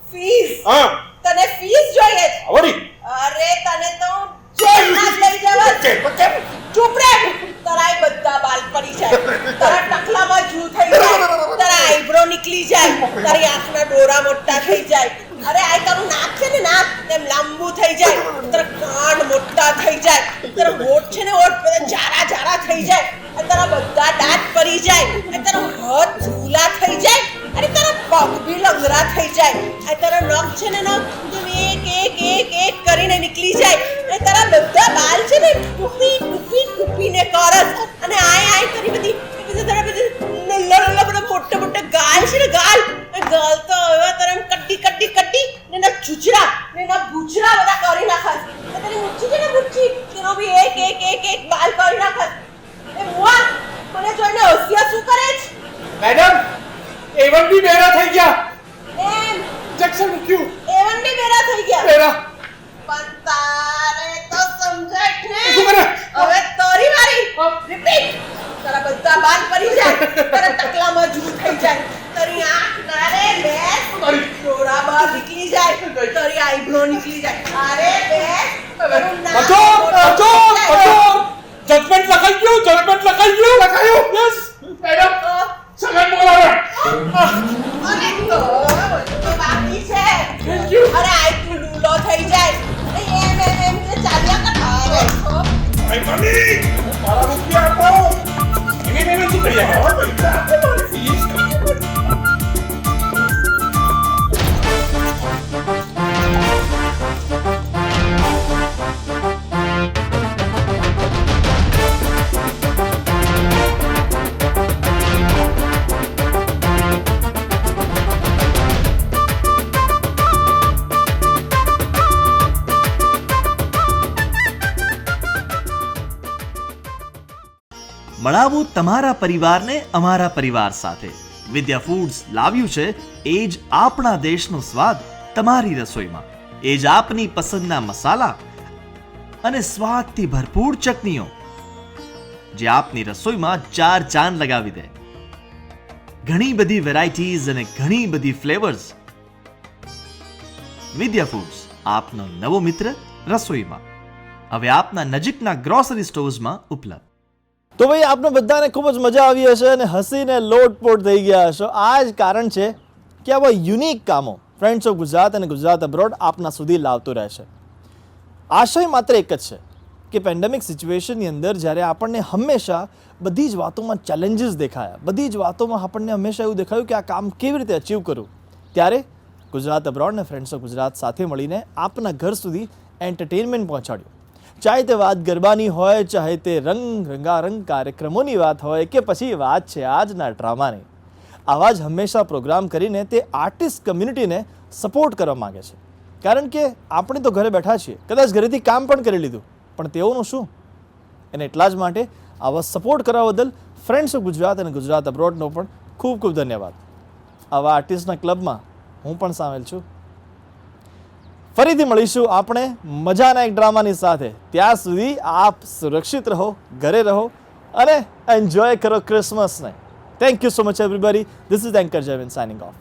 ફીસ હા તને ફીસ જોઈએ છે? આવડી અરે તને તો જેલમાં જ લઈ જવા છે. કેમ ચૂપ રહે તારા એ બધા બાલ પડી જાય તારા ટકલામાં જૂ થઈ જાય તારા આઈબ્રો નીકળી જાય તારી આંખના ડોરા મોટા થઈ જાય અરે આ તારું નાક છે ને નાક એમ લાંબુ થઈ જાય તારા કાન મોટા થઈ જાય તારા હોઠ છે ને હોઠ બધા જાડા થઈ જાય અને તારા બધા દાંત પડી જાય અને તારા હાથ ઝૂલા થઈ જાય અને તારા પગ બી લંગરા થઈ જાય અને તારા નખ છે ને નખ એક કરીને નીકળી જાય અને તારા બધા બાલ છે ને ટૂપીને કરસ અને આય કરી બધી તારા બધી નલ્લા બધા મોટા ગાલ છે ને ગાલ તો હવે તારા કટ્ટી ને ના ચૂચડા ને ના બૂચડા બધા કરી નાખસ અને તારી મુઠ્ઠી છે ને મુઠ્ઠી તેનો બી એક બાલ કરી નાખસ એ મુઆ મને જોઈને હોશિયાર શું કરે છે મેડમ એવન બી બેરા થઈ ગયા એમ ઇન્જેક્શન મૂક્યું એવન બી બેરા થઈ ગયા બેરા પણ તારે તો સમજાય જ ને શું કરે તારા તકલામાં જૂ થઈ જાય, તારી આંખ તારે બેસ ડોળા બહાર નીકળી જાય, તારી આઈબ્રો નીકળી જાય, અરે બેસ તારું નાક મોટું થઈ જાય. જજમેન્ટ લખાઈ ગયું યસ મેડમ સગન બોલાવે. અરે તો બાકી છે. અરે આઈબ્રો ડૂલો થઈ જાય, એમ કે ચાલ્યા કરે. ભાઈ મમ્મી મારા રૂપિયા આપો. એને શું કરી મળાવો તમારા પરિવારને અમારા પરિવાર સાથે. વિદ્યા ફૂડ્સ લાવ્યું છે એ જ આપણા દેશનો સ્વાદ તમારી રસોઈમાં. એ જ આપની પસંદના મસાલા અને સ્વાદથી ભરપૂર ચટણીઓ, જે આપની રસોઈમાં ચાર ચાંદ લગાવી દે. ઘણી બધી વેરાયટીઝ અને ઘણી બધી ફ્લેવર્સ. વિદ્યા ફૂડ્સ આપનો નવો મિત્ર રસોઈમાં. હવે આપના નજીકના ગ્રોસરી સ્ટોર્સમાં ઉપલબ્ધ. તો ભાઈ આપને બધાને ખૂબ જ મજા આવી હશે અને હસીને લોટપોટ થઈ ગયા હશો. આ જ કારણ છે કે આવા યુનિક કામો ફ્રેન્ડ્સ ઓફ ગુજરાત અને ગુજરાત અબ્રોડ આપના સુધી લાવતું રહેશે. આશય માત્ર એક જ છે કે પેન્ડેમિક સિચ્યુએશનની અંદર જ્યારે આપણને હંમેશા બધી જ વાતોમાં ચેલેન્જીસ દેખાયા, બધી જ વાતોમાં આપણને હંમેશા એવું દેખાયું કે આ કામ કેવી રીતે અચીવ કરું, ત્યારે ગુજરાત અબ્રોડ અને ફ્રેન્ડ્સ ઓફ ગુજરાત સાથે મળીને આપના ઘર સુધી એન્ટરટેનમેન્ટ પહોંચાડ્યું. ચાહે તે વાત ગરબાની હોય, ચાહે તે રંગારંગ કાર્યક્રમોની વાત હોય કે પછી વાત છે આજના ડ્રામાની. આવા જ હંમેશા પ્રોગ્રામ કરીને તે આર્ટિસ્ટ કમ્યુનિટીને સપોર્ટ કરવા માગે છે. કારણ કે આપણે તો ઘરે બેઠા છીએ, કદાચ ઘરેથી કામ પણ કરી લીધું, પણ તેઓનું શું? અને એટલા જ માટે આવા સપોર્ટ કરવા બદલ ફ્રેન્ડ્સ ઓફ ગુજરાત અને ગુજરાત અબ્રોડનો પણ ખૂબ ખૂબ ધન્યવાદ. આવા આર્ટિસ્ટના ક્લબમાં હું પણ સામેલ છું. ફરીથી મળીશું આપણે મજાના એક ડ્રામાની સાથે. ત્યાં સુધી આપ સુરક્ષિત રહો, ઘરે રહો અને એન્જોય કરો ક્રિસમસને. Thank you so much everybody. This is anchor Jayvin signing of.